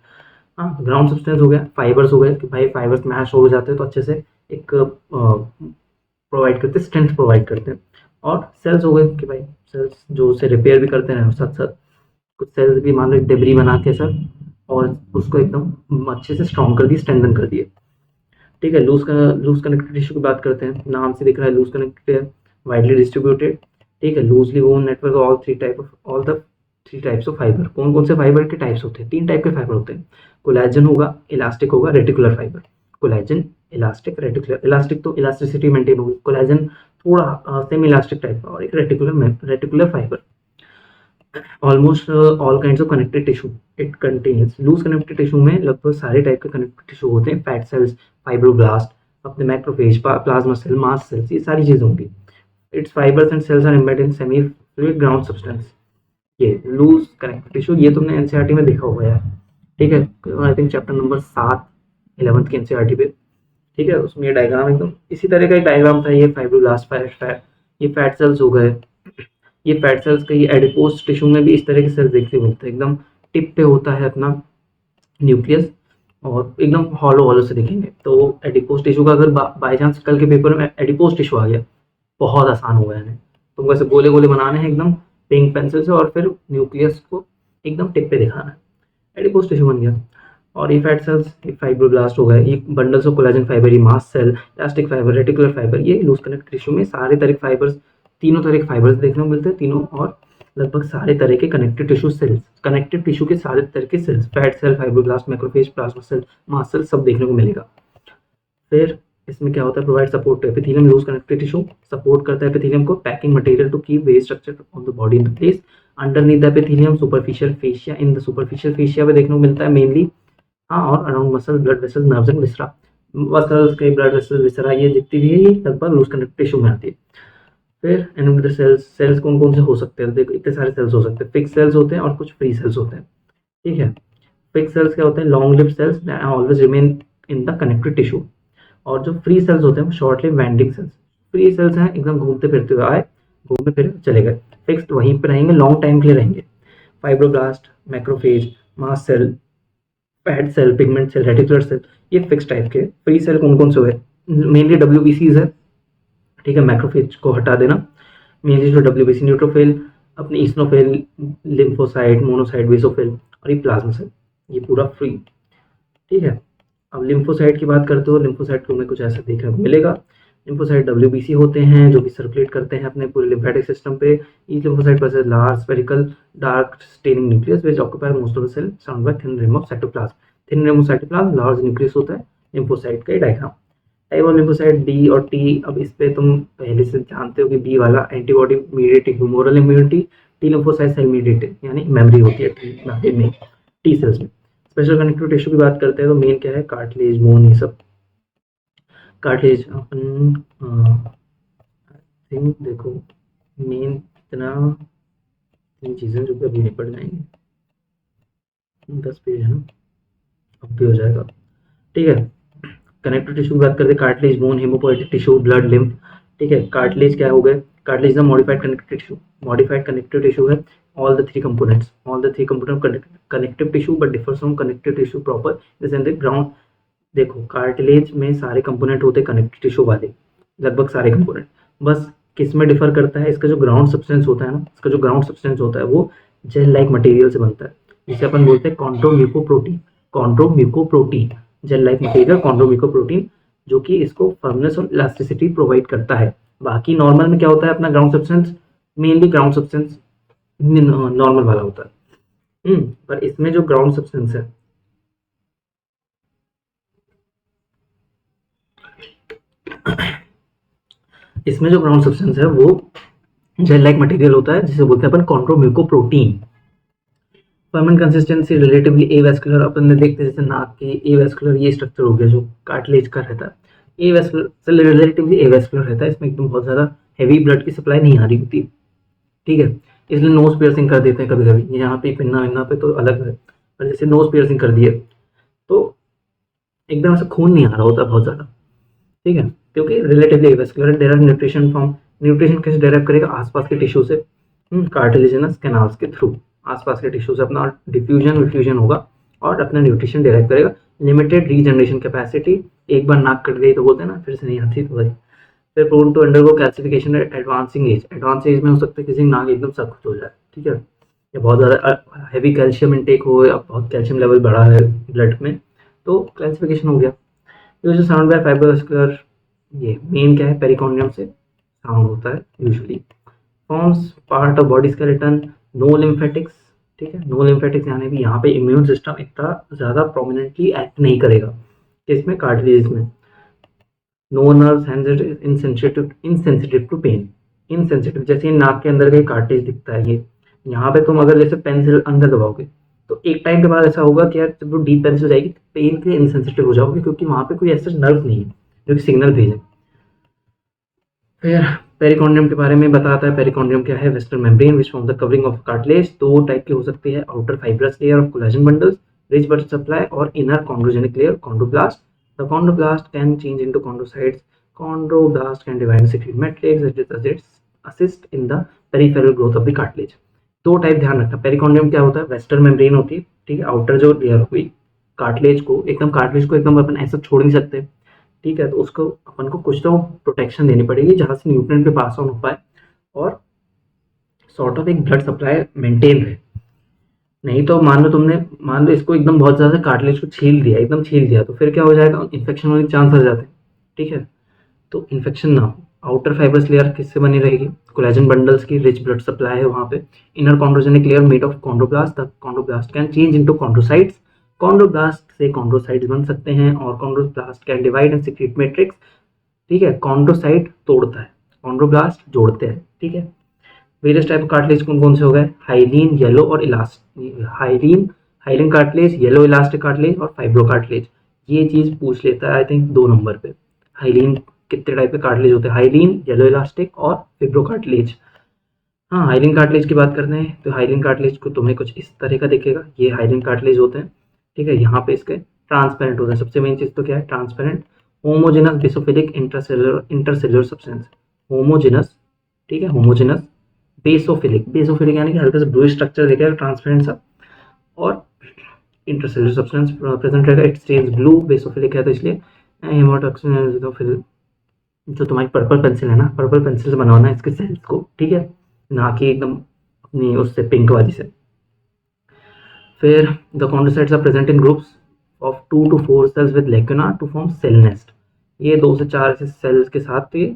हाँ, ग्राउंड सब्सटेंस हो गया, फाइबर्स हो गए कि भाई फाइबर्स मैश हो जाते हैं तो अच्छे से एक प्रोवाइड करते हैं, स्ट्रेंथ प्रोवाइड करते हैं। और सेल्स हो गए कि भाई सेल्स जो उसे रिपेयर भी करते हैं साथ साथ, कुछ सेल्स भी मान लो डेबरी बना के सर, और उसको एकदम अच्छे से स्ट्रॉन्ग कर दिए, स्ट्रेंथन कर दिए, ठीक है। लूज कनेक्टिव टिश्यू की बात करते हैं, नाम से दिख रहा है लूज कनेक्टिव है, वाइडली डिस्ट्रीब्यूटेड, ठीक है। लूजली वोन network, all the three types of fibre. कौन कौन से फाइबर के टाइप्स होते हैं, 3 टाइप के फाइबर होते हैं। कोलेजन होगा, इलास्टिक होगा, reticular fibre. Collagen, elastic, reticular. Elastic तो इलास्टिसिटी मेंटेन होगी, कोलेजन थोड़ा सेमी इलास्टिक टाइप का, और एक reticular fibre. Almost all kinds of connective tissue it contains. Loose connective tissue में लगभग सारे टाइप के कनेक्टिव टिश्यू होते हैं, फैट सेल्स, फाइब्रोब्लास्ट, अपने macrophage, plasma cell, mast cells, ये सारी चीजें होंगी। Its fibres and cells are embedded in semi fluid ground substance. ये लूज कनेक्टिव टिश्यू, ये तुमने एनसीईआरटी में देखा होगा यार, ठीक है। I think chapter number 7 11th के एनसीईआरटी पे, ठीक है। उसमें ये डायग्राम एकदम इसी तरह का एक डायग्राम था। ये फाइब्रोब्लास्ट, ये फैट सेल्स हो गए। ये फैट सेल्स का, ये एडिपोज टिश्यू में भी इस तरह के सेल्स देखने को मिलते हैं, एकदम टिप पे होता है अपना न्यूक्लियस, और एकदम हॉलो हॉलो से दिखेंगे। तो एडिपोज टिश्यू का अगर बाई चांस कल के पेपर में एडिपोज टिश्यू आ गया, बहुत आसान हो गया है। तुमको ऐसे गोले गोले बनाने हैं एकदम पिंक पेंसिल से, और फिर न्यूक्लियस को एकदम टिप पे दिखाना है, एडिपोज टिश्यू बन गया। और ये फैट सेल्स, ये फाइब्रोब्लास्ट हो गए, ये बंडल्स ऑफ कोलेजन फाइबर, ये mast cell, elastic fibre, reticular fibre. ये लूज कनेक्टिव टिश्यू में सारे तरह के फाइबर्स, तीनों तरह के फाइबर्स देखने को मिलते हैं, तीनों, और लगभग सारे तरह के connective tissue cells, connective tissue के सारे तरह के cells, fat cell, fibroblast, macrophage, plasma cell, mast cell, सब देखने को मिलेगा। फिर इसमें क्या होता है, provide support to epithelium. Loose connective tissue support करता है एपिथेलियम को, packing material to keep vast structure of the body in the place underneath the epithelium. Superficial fascia, in the superficial fascia पे देखने को मिलता है मेनली, हाँ। और around muscle, blood vessel, nerves and viscera. Muscles के, ब्लड वेसल, विसरा, ये जितनी भी है ये लगभग लूज कनेक्टिव टिश्यू में आती है। फिर एंड सेल्स कौन कौन से हो सकते हैं, देखो इतने सारे सेल्स हो सकते हैं। फिक्स सेल्स होते हैं और कुछ फ्री सेल्स होते हैं, ठीक है। फिक्स सेल्स क्या होते हैं, long lived cells always remain in the connective tissue. और जो फ्री सेल्स होते हैं वो short live wandering cells. Free cells हैं, एकदम घूमते फिरते हुए आए, घूमे फिर चले गए, फिक्स्ड वहीं पे रहेंगे, लॉन्ग टाइम के लिए रहेंगे। Fibroblast, macrophage, mast cell, fat cell, pigment cell, reticular cell, ये फिक्स टाइप के। फ्री सेल कौन कौन से हुए, मेनली डब्ल्यूबीसीज है, ठीक है। मैक्रोफेज को हटा देना, मेनली जो डब्ल्यूबीसी, न्यूट्रोफिल, अपने इस्नोफिल, लिम्फोसाइट, मोनोसाइट, बेसोफिल, और ये प्लाज्मा सेल, ये पूरा फ्री, ठीक है। अब लिम्फोसाइट की बात करते हो, लिम्फोसाइट को हमें कुछ ऐसा देखने को मिलेगा। लिम्फोसाइट डब्ल्यूबीसी होते हैं जो कि सर्कुलेट करते हैं अपने पूरे लिम्फेटिक सिस्टम पे। Each lymphocyte possesses large spherical dark staining nucleus which occupy most of the cell surrounded by thin rim of cytoplasm. Thin rim of cytoplasm, large nucleus होता है लिम्फोसाइट का diagram. Type of lymphocyte B और टी, अब इस पे तुम पहले से जानते हो कि बी वाला antibody mediated humoral immunity, T lymphocyte cell mediated यानी मेमोरी होती है टी में, टी सेल्स में। स्पेशल कनेक्टिव टिश्यू की बात करते हैं तो मेन क्या है, कार्टिलेज, बोन, ये सब। कार्टिलेज अपन थिंक देखो मेन इतना 3 चीज़ें जो कि अभी निपट जाएंगे, 10 पेज है ना, अब भी हो जाएगा, ठीक है। कनेक्टिव टिश्यू की बात करते हैं, cartilage, bone, haemopoietic tissue, blood, lymph, ठीक है। कार्टिलेज क्या हो गए, cartilage the modified connective tissue, modified connective tissue है all the three components, all the three component of connective tissue but differs from connective tissue proper is in the ground। देखो कार्टिलेज में सारे कंपोनेंट होते हैं कनेक्टिव टिश्यू वाले, लगभग सारे कंपोनेंट, बस किस में डिफर करता है, इसका जो ग्राउंड सब्सटेंस होता है ना, इसका जो ग्राउंड सब्सटेंस होता है वो जेल लाइक मटेरियल से बनता है, जिसे अपन बोलते हैं कॉन्ड्रोम्यूकोप्रोटीन, कॉन्ड्रोम्यूकोप्रोटीन, जेल लाइक मटेरियल कॉन्ड्रोम्यूकोप्रोटीन, जो कि इसको फर्मनेस और इलास्टिसिटी प्रोवाइड करता है। बाकी नॉर्मल में क्या होता है अपना ground substance, mainly ground substance normal वाला होता है। पर इसमें जो ग्राउंड सब्सटेंस है, इसमें जो ग्राउंड सब्सटेंस है वो जेल लाइक मटेरियल होता है, जिसे बोलते हैं अपन कॉन्ड्रोम्यूकोप्रोटीन। परमानेंट कंसिस्टेंसी रिलेटिवली एवेस्कुलर, अपन ने देखते हैं जैसे नाक के एवेस्कुलर ये स्ट्रक्चर हो गया जो कार्टिलेज का रहता है, एवेस्कुलर रिलेटिवली एवेस्कुलर रहता है, इसमें एकदम बहुत ज़्यादा हैवी ब्लड की सप्लाई नहीं आ रही होती, ठीक है। इसलिए नोज पियर्सिंग कर देते हैं कभी कभी, यहाँ पे पिन्ना विन्ना पे तो अलग है, पर जैसे नोज पियर्सिंग कर दिए तो एकदम से खून नहीं आ रहा होता बहुत ज़्यादा, ठीक है, क्योंकि relatively avascular. Derive nutrition from, nutrition कैसे डेराइव करेगा, आसपास के टिश्यू से, कार्टिलेजिनस कैनाल्स के थ्रू, आसपास के टिश्यू से अपना डिफ्यूजन विफ्यूजन होगा और अपना न्यूट्रिशन डेराइव करेगा। लिमिटेड रीजनरेशन कैपेसिटी, एक बार नाक कट गई तो बोलते हैं ना फिर से नहीं आती, तो भाई फिर prone to undergo calcification at advancing age, advance age में हो सकता है किसी नाक एकदम सख्त हो जाए, ठीक है, या बहुत ज़्यादा हैवी कैल्शियम इनटेक हो या बहुत कैल्शियम लेवल बढ़ा है ब्लड में, तो कैल्सिफिकेशन हो गया। ये जो साउंड बाय फाइब्रोस्कुलर, ये मेन क्या है, पेरिकॉन्डियम से साउंड होता है usually. Forms part of body skeleton, no lymphatics, ठीक है, नो लिम्फेटिक्स यानी भी यहाँ पे इम्यून सिस्टम इतना ज़्यादा प्रोमिनेंटली एक्ट नहीं करेगा, किसमें, कार्टिलेज में। No nerves, insensitive to pain, insensitive, जैसे नाक के अंदर का कार्टिलेज दिखता है, ये यहाँ पे तुम अगर जैसे पेंसिल अंदर दबाओगे तो एक टाइम के बाद ऐसा होगा कि यार जब वो डीप पेंसिल जाएगी पेन के लिए इनसेंसिटिव हो जाओगे, क्योंकि वहाँ पे कोई ऐसा नर्व नहीं है जो कि सिग्नल भेजे। फिर पेरिकॉन्डियम के बारे में बताता है, पेरिकॉन्डियम क्या है, western membrane which form the covering of cartilage, दो टाइप की हो सकती है, outer fibrous layer of collagen bundles, rich blood supply, और inner chondrogenic layer, chondroblast. The chondroblast can change into chondrocytes, chondroblast can divide secrete matrix, assist in the peripheral growth of the cartilage. दो टाइप ध्यान रखना, पेरिकॉन्डियम क्या होता है, वेस्टर्न मेम्ब्रेन होती है, ठीक है, आउटर जो लेयर हुई कार्टिलेज को एकदम अपन ऐसा छोड़ नहीं सकते, ठीक है, तो उसको अपन को कुछ तो प्रोटेक्शन देनी पड़ेगी जहाँ से न्यूट्रिएंट पे पास ऑन हो पाए और सॉर्ट ऑफ एक ब्लड सप्लाई मेंटेन रहे। नहीं तो मान लो इसको एकदम बहुत ज़्यादा कार्टिलेज को एकदम छील दिया, तो फिर क्या हो जाएगा, इन्फेक्शन होने के चांस आ जाते हैं, ठीक है, तो इन्फेक्शन ना हो। आउटर फाइबर्स लेयर किससे बनी रहेगी, कोलेजन बंडल्स की, रिच ब्लड सप्लाई है वहाँ पे। Inner chondrogenic layer made of chondroblast, the chondroblast can change into chondrocytes, chondroblast से कॉन्ड्रोसाइट्स बन सकते हैं, और chondroblast can divide and secrete matrix, ठीक है, कॉन्ड्रोसाइट तोड़ता है, कॉन्ड्रोब्लास्ट जोड़ते हैं, ठीक है। वेरियस टाइप ऑफ कार्टिलेज कौन कौन से हो गए, हाइलीन, येलो और elastic, hyaline cartilage, yellow elastic cartilage और फाइब्रो कार्टिलेज। ये चीज़ पूछ लेता है आई थिंक 2 नंबर पे, हाइलीन कितने टाइप के कार्टिलेज होते हैं, हाइलीन, येलो इलास्टिक और फाइब्रो कार्टिलेज। हाँ, हाइलीन कार्टिलेज की बात करते हैं तो हाइलीन कार्टिलेज को तुम्हें कुछ इस तरह का दिखेगा, ये हाइलीन कार्टिलेज होते हैं, ठीक है, यहाँ पे इसके ट्रांसपेरेंट होते हैं, सबसे मेन चीज़ तो क्या है, transparent, homogeneous basophilic intercellular substance, homogeneous, ठीक है, होमोजेनस बेसोफिलिक, बेसोफिलिक यानी कि हल्का सा ब्लू स्ट्रक्चर देखेगा ट्रांसपेरेंट सा, और इंटरसेलुलर सब्सटेंस प्रेजेंट रहेगा, इट स्टेन्स ब्लू, बेसोफिलिक है तो इसलिए। हेमाटोक्सिन, जो तुम्हारी पर्पल पेंसिल है ना, पर्पल पेंसिल से बनवाना है इसके सेल्स को, ठीक है, ना कि एकदम अपनी उससे पिंक वाली से। फिर the chondrocytes are present in groups of 2 to 4 cells with lacuna to form cell nest. ये 2 से 4 ऐसे सेल्स के साथ, ये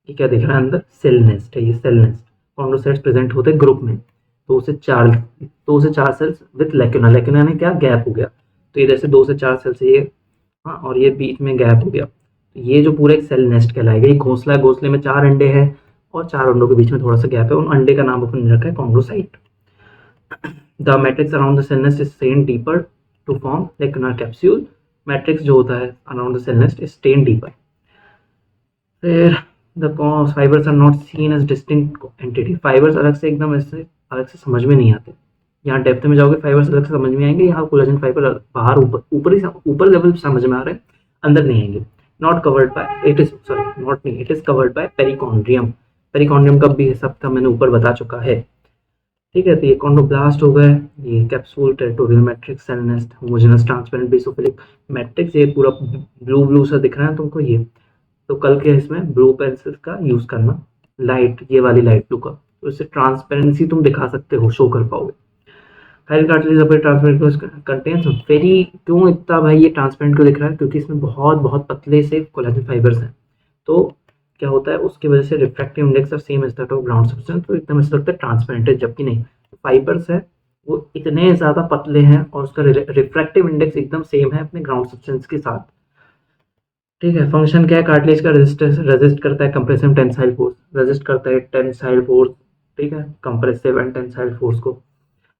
क्या दिख रहा है अंदर, सेल नेस्ट है, ये सेल नेस्ट। कॉन्ड्रोसाइट्स प्रेजेंट होते हैं ग्रुप में, 2 से 4 सेल्स विद लेक्यूना, लेक्यूना यानी क्या, गैप हो गया, तो इधर से 2 से 4 सेल्स ये, हाँ, और ये बीच में गैप हो गया, तो ये जो पूरा एक सेल नेस्ट कहलाएगा। ये घोंसला है, घोंसले में 4 अंडे हैं और 4 अंडों के बीच में थोड़ा सा गैप है, उन अंडे का नाम अपन ने रखा है chondrocyte. The matrix around the cell nest is stain deeper to form lacunar capsule, matrix जो होता है around the cell nest is stain deeper. फिर the fibres are not seen as distinct entity, fibres अलग से एकदम ऐसे अलग से समझ में नहीं आते, यहाँ डेप्थ में जाओगे फाइबर्स अलग से समझ में आएंगे, यहाँ कोलेजन फाइबर बाहर ऊपर लेवल समझ में आ रहे हैं, अंदर नहीं आएंगे। Not covered by, it is sorry not नहीं, it is covered by perichondrium. Perichondrium का भी सब का मैंने ऊपर बता चुका है। ठीक है, तो ये कॉन्डोब्लास्ट हो गए, ये capsule, territorial matrix, cell nest, homogeneous transparent basophilic matrix, ये पूरा ब्लू ब्लू सा दिख रहा है तुमको ये, तो कल के इसमें ब्लू पेंसिल का यूज करना, लाइट ये वाली लाइट ब्लू का, तो इससे ट्रांसपेरेंसी तुम दिखा सकते हो, शो कर पाओगे। हाइल कार्टिलेज अपने ट्रांसपेरेंट कंटेन्स वेरी, क्यों इतना भाई ये ट्रांसपेरेंट क्यों दिख रहा है, क्योंकि इसमें बहुत बहुत पतले से कोलेजन फाइबर्स हैं, तो क्या होता है उसकी वजह से refractive index of same as that of ground substance, तो एकदम ऐसा लगता है ट्रांसपेरेंट है, जबकि नहीं, फाइबर्स है वो इतने ज़्यादा पतले हैं और उसका रिफ्रैक्टिव इंडेक्स एकदम सेम है अपने ग्राउंड सब्सटेंस के साथ। ठीक है, फंक्शन क्या है, कार्टिलेज का रेजिस्टेंस, रेजिस्ट करता है कंप्रेसिव टेंसाइल फोर्स, रेजिस्ट करता है टेंसाइल फोर्स, ठीक है, कंप्रेसिव एंड टेंसाइल फोर्स को।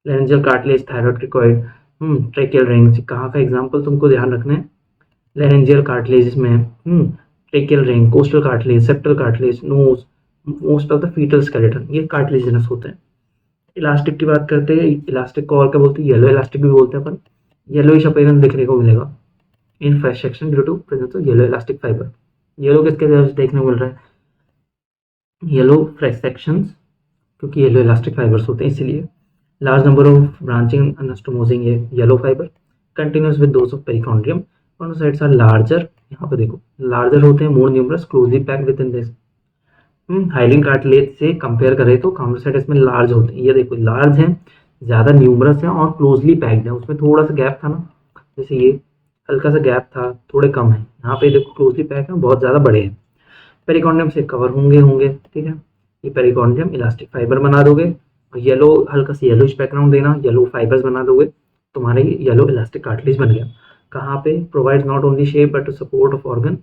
Laryngeal cartilage, thyroid cricoid, tracheal rings, कहाँ का एग्जांपल तुमको ध्यान रखना है, लेरेंजियल कार्टिलेज में, tracheal ring, costal cartilage, septal cartilage, nose, most of the foetal skeleton, ये कार्टिलेजिनस होते हैं। इलास्टिक की बात करते हैं, इलास्टिक को और क्या बोलते हैं, येलो इलास्टिक भी बोलते हैं अपन, येलोइश अपीयरेंस देखने को मिलेगा in fresh section due to presence of yellow elastic fibre. Yellow किसके वजह से देखने को मिल रहा है, येलो फ्रेश सेक्शंस, क्योंकि येलो इलास्टिक फाइबर्स होते हैं इसीलिए। Large number of branching anastomosing ये yellow fibre continuous with those of perichondrium, chondrocytes are larger, यहाँ पे देखो लार्जर होते हैं, more numerous, closely packed within this. Hyaline cartilage से कंपेयर करें तो कॉन्डोसाइट्स में लार्ज होते हैं, ये देखो लार्ज हैं, ज़्यादा न्यूमरस हैं और क्लोजली पैक्ड है, उसमें थोड़ा सा गैप था ना, जैसे ये हल्का सा गैप था, थोड़े कम है, यहाँ पे देखो क्लोजली पैक है, बहुत ज़्यादा बड़े हैं, पेरिकॉन्डियम से कवर होंगे, ठीक है, ये पेरिकॉन्डियम इलास्टिक फाइबर बना दोगे, और येलो हल्का सा येलोइश बैकग्राउंड देना, येलो फाइबर्स बना दोगे, तुम्हारे येलो इलास्टिक कार्टिलेज बन गया। कहाँ पे, provides not only shape but to support of organ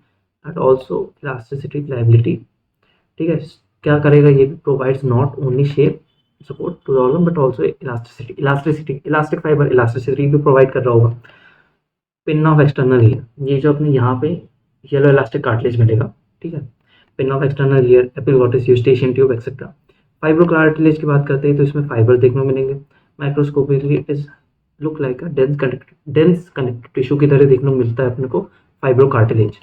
and also elasticity flexibility. ठीक है, क्या करेगा ये, provides not only shape support to the organ but also elasticity, elastic fibre elasticity भी प्रोवाइड कर रहा होगा। पिन ऑफ एक्सटर्नल ईयर, ये जो अपने यहाँ पे येलो इलास्टिक कार्टिलेज मिलेगा, ठीक है, pin of external ear, epiglottis, Eustachian tube etcetera. Fibrocartilage की बात करते हैं तो इसमें फाइबर देखने को मिलेंगे, microscopically it is look like a dense connective tissue की तरह देखने को मिलता है अपने को फाइब्रोकार्टिलेज,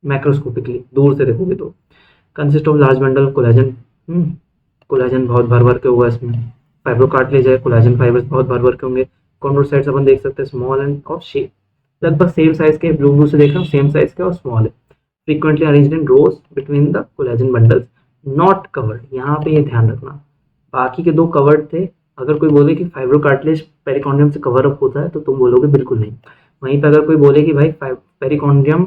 माइक्रोस्कोपिकली दूर से देखोगे तो। Consist of large bundle collagen, collagen बहुत भर भर के होगा इसमें, फाइब्रोकार्टिलेज है, कोलेजन फाइबर्स बहुत भर भर के होंगे। कॉन्ड्रोसाइट्स अपन देख सकते हैं स्मॉल एंड ऑफ शेप, लगभग सेम साइज के, ब्लू ब्लू से देख रहे हो सेम साइज के और स्मॉल है, frequently arranged in rows between the collagen bundles, not covered, यहाँ पे ये ध्यान रखना, बाकी के दो कवर्ड थे। अगर कोई बोले कि फाइब्रोकार्टिलेज पेरिकॉन्ड्रियम से कवर अप होता है तो तुम बोलोगे बिल्कुल नहीं। वहीं पे अगर कोई बोले कि भाई पेरिकॉन्ड्रियम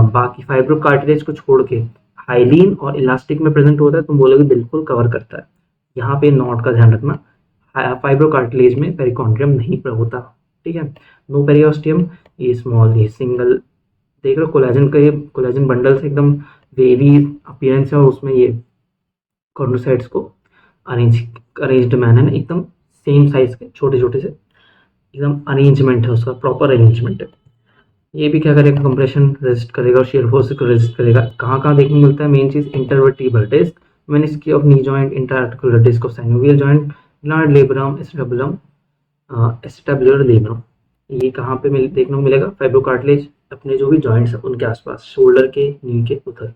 बाकी फाइब्रोकार्टिलेज को छोड़ के हाइलीन और इलास्टिक में प्रेजेंट होता है, तुम बोलोगे बिल्कुल कवर करता है। यहाँ पे नॉट का ध्यान रखना, फाइब्रोकार्टिलेज में पेरिकॉन्ड्रियम नहीं होता, ठीक है। नो पेरियोस्टियम, ये स्मॉल, ये सिंगल, देख रहे हो कोलेजन का, ये कोलेजन बंडल से एकदम वेवी अपीयरेंस है और उसमें ये कॉन्ड्रोसाइट्स को अरेंज्ड मैनर, एकदम सेम साइज के छोटे छोटे से, एकदम अरेंजमेंट है उसका, प्रॉपर अरेंजमेंट है। ये भी क्या करेगा, कंप्रेशन रेजिस्ट करेगा और शेयर फोर्स को रेजिस्ट करेगा। कहाँ कहाँ देखने को मिलता है, मेन चीज intervertebral disc, menisci of knee joint, interarticular disc of synovial joint, glenoid labrum, acetabular labrum, ये कहाँ पे देखने को मिलेगा, फाइब्रोकार्टिलेज अपने जो भी जॉइंट्स हैं उनके आसपास, शोल्डर के, नी के उधर।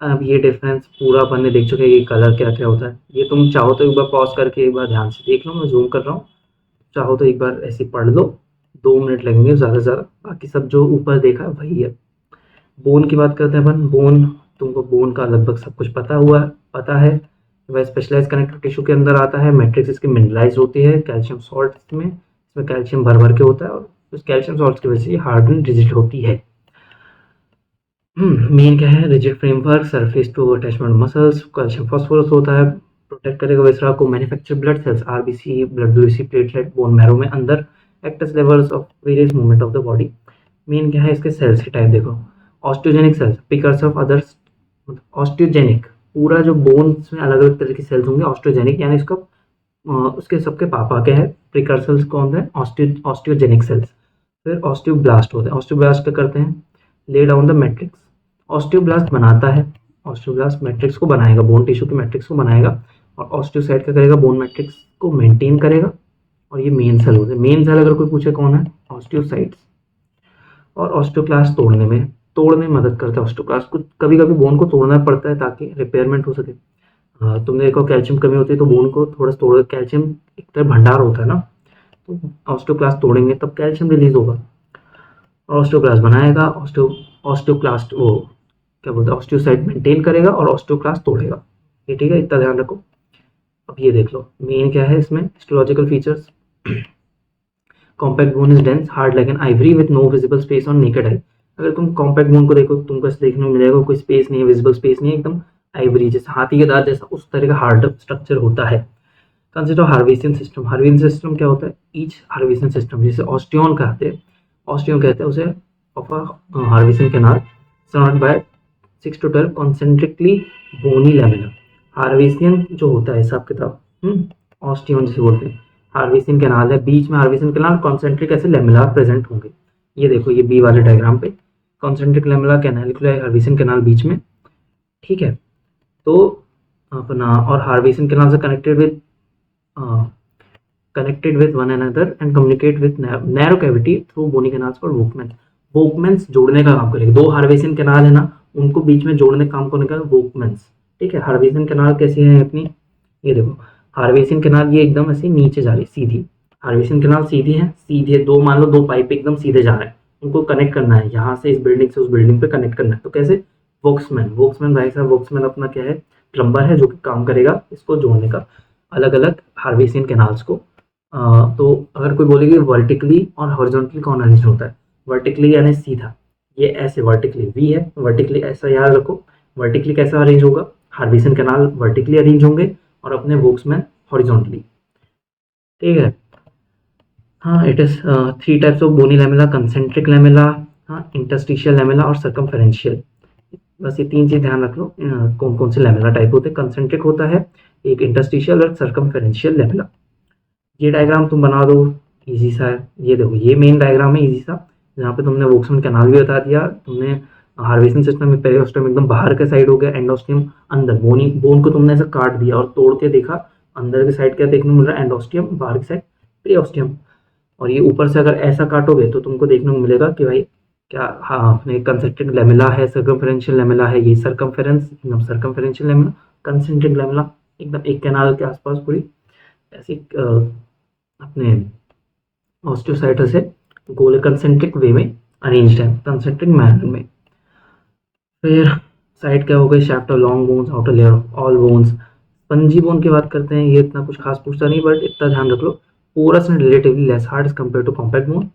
अब ये डिफरेंस पूरा अपन ने देख चुके हैं, ये कलर क्या क्या होता है, ये तुम चाहो तो एक बार पॉज करके एक बार ध्यान से देख लो, मैं जूम कर रहा हूँ, चाहो तो एक बार ऐसे पढ़ लो, 2 मिनट लगेंगे ज़्यादा से ज़्यादा, बाकी सब जो ऊपर देखा वही है। बोन की बात करते हैं अपन, बोन, तुमको बोन का लगभग सब कुछ पता है, वह स्पेशलाइज कनेक्टिव टिश्यू के अंदर आता है, मैट्रिक्स इसकी मिनरलाइज होती है कैल्शियम सॉल्ट में, इसमें कैल्शियम भर भर के होता है और उस कैल्शियम सॉल्ट की वजह से हार्ड एंड रिजिड होती है। मेन क्या है, rigid framework, surface to attachment muscles, calcium phosphorus होता है, प्रोटेक्ट करेगा वेसरा को, manufacture blood cells, RBC, blood ब्लूसी, प्लेटलेट, बोन मैरो में अंदर, acts levels of various movement of the body. Main क्या है, इसके सेल्स के टाइप देखो, osteogenic cells, precursor of others, osteogenic, पूरा जो बोन्स में अलग अलग तरह के सेल्स होंगे, ऑस्टियोजेनिक, यानी इसका उसके सबके पापा क्या है, प्रिकर्सर्स कौन है, ऑस्टियोजेनिक सेल्स। फिर ऑस्टियोब्लास्ट होते हैं, ऑस्टियोब्लास्ट क्या करते हैं, lay down the matrix, osteoblast बनाता है, ऑस्टियोब्लास्ट मैट्रिक्स को बनाएगा, बोन टिश्यू की मैट्रिक्स को बनाएगा, और ऑस्टियोसाइट क्या करेगा, बोन मैट्रिक्स को मेंटेन करेगा, और ये मेन सेल होते हैं। मेन सेल अगर कोई पूछे कौन है, ऑस्टियोसाइट्स, और ऑस्टियोक्लास्ट तोड़ने में तोड़ने में मदद करता है ऑस्टियोक्लास्ट को। कभी कभी बोन को तोड़ना पड़ता है ताकि रिपेयरमेंट हो सके। तुमने देखो कैल्शियम कमी होती है तो बोन को थोड़ा सा तोड़, कैल्शियम एक तरह भंडार होता है ना, तो ऑस्टियोक्लास्ट तोड़ेंगे तब कैल्शियम रिलीज होगा और ऑस्टियोक्लास्ट बनाएगा। ऑस्टियोक्लास्ट वो क्या बोलते हैं, ऑस्टियोसाइट मेंटेन करेगा और ऑस्टियोक्लास्ट तोड़ेगा। ये ठीक है, इतना ध्यान रखो। अब ये देख लो मेन क्या है इसमें histological features. Compact bone is dense hard like an ivory with no visible space on naked eye. अगर तुम कॉम्पैक्ट बोन को देखो तुमको ऐसे देखने को मिलेगा कोई स्पेस नहीं है, विजिबल स्पेस नहीं है, एकदम आइवरी जैसे हाथी के दांत जैसा उस तरह का हार्ड स्ट्रक्चर होता है। Consider Haversian system. Haversian system क्या होता है, ईच हार्वेसियन सिस्टम जिसे ऑस्टियोन कहते हैं, ऑस्टियोन कहते हैं उसे, of a Haversian canal surrounded by 6 to 12 concentrically bony lamellae. Haversian जो होता है हिसाब किताब, ऑस्टियोन जिसे बोलते हैं, हार्वेसियन कैनाल है, बीच में हार्वेसियन कैनाल, कॉन्सेंट्रिक ऐसे लेमेला प्रेजेंट होंगे। ये देखो ये बी वाले डायग्राम पे कॉन्सेंट्रिक लेमेला, कैनालिकुलर हार्वेसियन कैनाल बीच में, ठीक है। तो अपना और हार्वेसियन कैनाल से connected with one another and communicate with narrow cavity through bony canals called वोकमेंस। वोकमेंस जोड़ने का काम करेगा, दो हार्वेसियन कैनाल है ना उनको बीच में जोड़ने का काम करने का वोकमेंस, ठीक है। हार्वेसियन कैनाल कैसी है अपनी, ये देखो हार्वेसियन कैनाल ये एकदम ऐसे नीचे जा रही सीधी, हार्वेसियन कैनाल सीधी है, सीधे दो मान लो दो पाइप एकदम सीधे जा रहे हैं, उनको कनेक्ट करना है, यहाँ से इस बिल्डिंग से उस बिल्डिंग पे कनेक्ट करना है। तो कैसे, वोक्समैन, वोक्समैन भाई साहब, वोक्समैन अपना क्या है, प्लम्बर है जो कि काम करेगा इसको जोड़ने का, अलग अलग हार्वेसियन कैनाल्स को। तो अगर कोई बोलेगी वर्टिकली और हॉरिजॉन्टली कौन अरेंज होता है, वर्टिकली यानी सीधा, ये ऐसे वर्टिकली वी है, वर्टिकली ऐसा याद रखो। वर्टिकली कैसा अरेंज होगा, हार्वेसियन कैनाल वर्टिकली अरेंज होंगे और अपने वोक्समैन हॉरिजॉन्टली, ठीक है। हाँ, it is 3 types of bony lamella, concentric lamella, हाँ इंटरस्टिशियल लैमेला और सर्कमफेरेंशियल। बस ये 3 चीज ध्यान रख लो, कौन कौन से लैमेला टाइप होते हैं। कंसेंट्रिक होता है एक, इंटरस्टिशियल और सर्कमफेरेंशियल लैमेला। ये डायग्राम तुम बना दो, इजी सा है। ये देखो ये मेन डायग्राम है इजी सा, जहाँ पे तुमने वोक्समैन कैनाल भी बता दिया, तुमने हार्वेस्टिंग सिस्टम में पेरिओस्टियम एकदम बाहर के साइड हो गया, एंडोस्टियम अंदर, बोनी बोन को तुमने ऐसा काट दिया और तोड़ के देखा, अंदर की साइड क्या देखने को मिल रहा है, एंडोस्टियम, बाहर की साइड पेरिओस्टियम। और ये ऊपर से अगर ऐसा काटोगे तो तुमको देखने को मिलेगा कि भाई क्या, हाँ अपने कंसेंट्रिक लेमेला है, सर्कमफेरेंशियल लेमेला है, ये सर्कमफेरेंस एकदम सर्कमफेरेंशियल लेमेला, कंसेंट्रिक लेमेला एकदम एक कैनाल के आसपास पूरी ऐसी अपने ऑस्टियोसाइटस है, गोल कंसेंट्रिक वे में अरेंज्ड है, कंसेंट्रिक मैनर में। फिर साइड क्या हो गई, shaft of long bones, outer layer of all bones. Spongy bone की बात करते हैं, ये इतना कुछ खास पूछता नहीं, बट इतना ध्यान रख लो, porous and relatively less hard as compare to compact bone.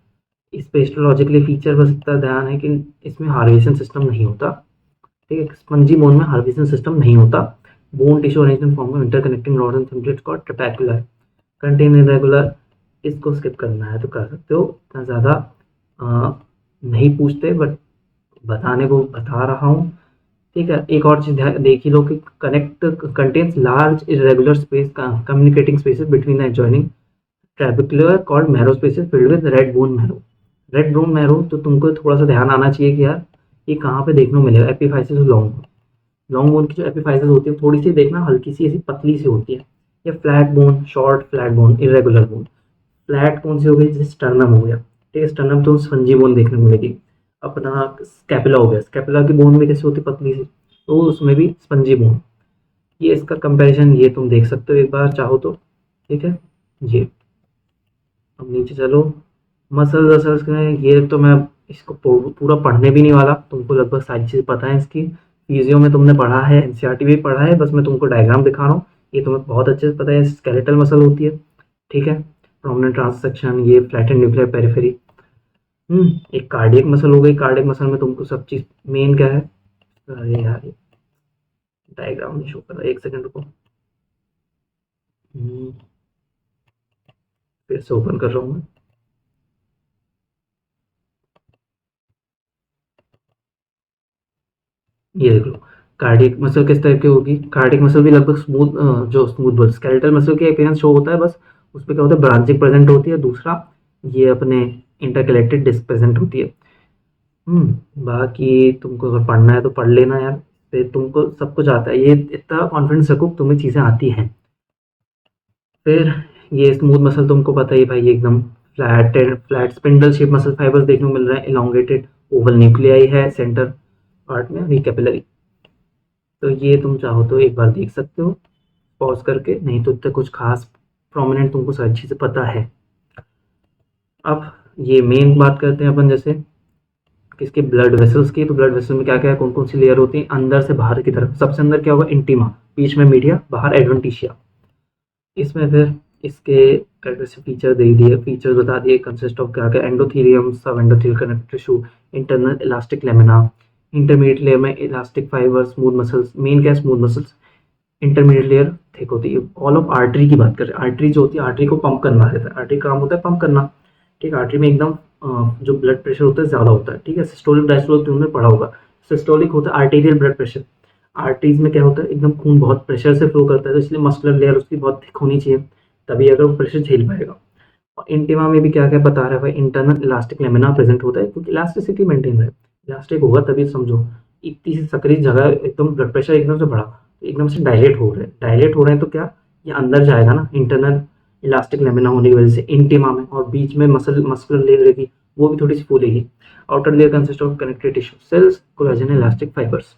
इस पे हिस्टोलॉजिकली फीचर बस इतना ध्यान है कि इसमें हार्वेशन सिस्टम नहीं होता, ठीक है। स्पंजी बोन में हार्वेशन सिस्टम नहीं होता। बोन टिश्यू अरेंजमेंट फॉर्म में interconnecting rods and templates called trabecular, contain irregular. इसको स्किप करना है तो कर सकते हो, इतना ज़्यादा नहीं पूछते, बट बताने को बता रहा हूँ, ठीक है। एक और चीज़ देख ही लो कि connect contains large irregular space communicating spaces between the adjoining trabecular called marrow spaces filled with red bone marrow. Red bone marrow तो तुमको थोड़ा सा ध्यान आना चाहिए कि यार ये कहाँ पे देखने को मिलेगा, epiphysis long bone. Long bone की जो एपिफाइसिस होती है थोड़ी सी देखना हल्की सी ऐसी पतली सी होती है, या flat bone, short flat bone, irregular bone. Flat कौन सी हो गई, जैसे स्टर्नम हो गया, ठीक है, स्टर्नम तो स्पंजी बोन देखने को मिलेगी। अपना स्कैपुला हो गया, स्कैपुला की बोन भी कैसी होती है, पतली सी, तो उसमें भी स्पंजी बोन। ये इसका कंपैरिजन ये तुम देख सकते हो एक बार चाहो तो, ठीक है। ये अब नीचे चलो, मसल्स वसल्स में ये तो मैं इसको पूरा पढ़ने भी नहीं वाला, तुमको लगभग सारी चीज़ पता है इसकी, फिजियो में तुमने पढ़ा है, एनसीईआरटी भी पढ़ा है, बस मैं तुमको डायग्राम दिखा रहा हूँ, ये तुम्हें बहुत अच्छे से पता है। स्केलेटल मसल होती है, ठीक है, प्रोमिनेंट ट्रांससेक्शन, ये फ्लैटेंड न्यूक्लियर पेरिफेरी। एक कार्डियक मसल हो गई, कार्डियक मसल में तुमको सब चीज़ मेन क्या है, अरे यार डायग्राम नहीं शो कर रहा, एक सेकंड रुको, फिर से ओपन कर रहा हूँ मैं। ये देख लो, कार्डियक मसल किस टाइप की होगी, कार्डियक मसल भी लगभग स्मूथ, जो स्मूथ बोल स्केलेटल मसल के अपीयरेंस शो होता है, बस उस पर क्या होता है, ब्रांचिंग प्रेजेंट होती है, दूसरा ये अपने इंटरकलेक्टेड डिस्क प्रेजेंट होती है। बाकी तुमको अगर पढ़ना है तो पढ़ लेना यार, फिर तुमको सब कुछ आता है, ये इतना कॉन्फिडेंस रखो तुम्हें चीज़ें आती हैं। फिर ये स्मूथ मसल तुमको पता ही भाई, ये एकदम flat flat spindle shape muscle fibres देखने को मिल रहा है, इलोंगेटेड ओवल न्यूक्लियाई है सेंटर पार्ट में, यानी कैपिलरी। तो ये तुम चाहो तो एक बार देख सकते हो पॉज करके, नहीं तो इतना कुछ खास प्रोमिनेंट तुमको सारी चीज़ें पता है। अब ये मेन बात करते हैं अपन जैसे किसके, ब्लड वेसल्स की। तो ब्लड वेसल में क्या क्या है, कौन कौन सी लेयर होती है अंदर से बाहर की तरफ। सबसे अंदर क्या होगा, इंटीमा, बीच में मीडिया, बाहर एडवेंटिशिया। इसमें फिर इसके कैरेक्टरिस्टिक फीचर दे दिए, फीचर्स बता दिए, कंसिस्ट ऑफ क्या क्या, एंडोथीलियम, सब endothelial connective tissue, internal elastic lamina, intermediate layer में elastic fibre, smooth muscles. Main क्या है, smooth muscles. Intermediate layer thick होती है। ऑल ऑफ आर्टरी की बात करें, आर्टरी जो होती है आर्टरी को पंप करना रहता है, आर्टरी का काम होता है पंप करना। ठीक है, आर्टरी में एकदम जो ब्लड प्रेशर होता है ज़्यादा होता है। ठीक है, सिस्टोलिक डायस्टोलिक तुमने पढ़ा होगा। सिस्टोलिक होता है आर्टेरियल ब्लड प्रेशर, आर्टरीज में क्या होता है एकदम खून बहुत प्रेशर से फ्लो करता है, तो इसलिए मस्कुलर लेयर उसकी बहुत थिक होनी चाहिए, तभी अगर वो प्रेशर झेल पाएगा। और इंटिमा में भी क्या क्या बता रहा है भाई, इंटरनल इलास्टिक लेमिना प्रेजेंट होता है, क्योंकि इलास्टिसिटी मेंटेन है। इलास्टिक होगा तभी समझो, इतनी सी सकरी जगह एकदम ब्लड प्रेशर एकदम से बढ़ा, तो एकदम से डायलेट हो रहे हैं, डायलेट हो रहे हैं तो क्या ये अंदर जाएगा ना, इंटरनल इलास्टिक लेमिना होने की वजह से इंटिमा में, और बीच में मस्कुलर लेयर रहेगी, वो भी थोड़ी सी फूलेगी। Outer layer consist of connective tissue, cells, collagen, elastic fibres.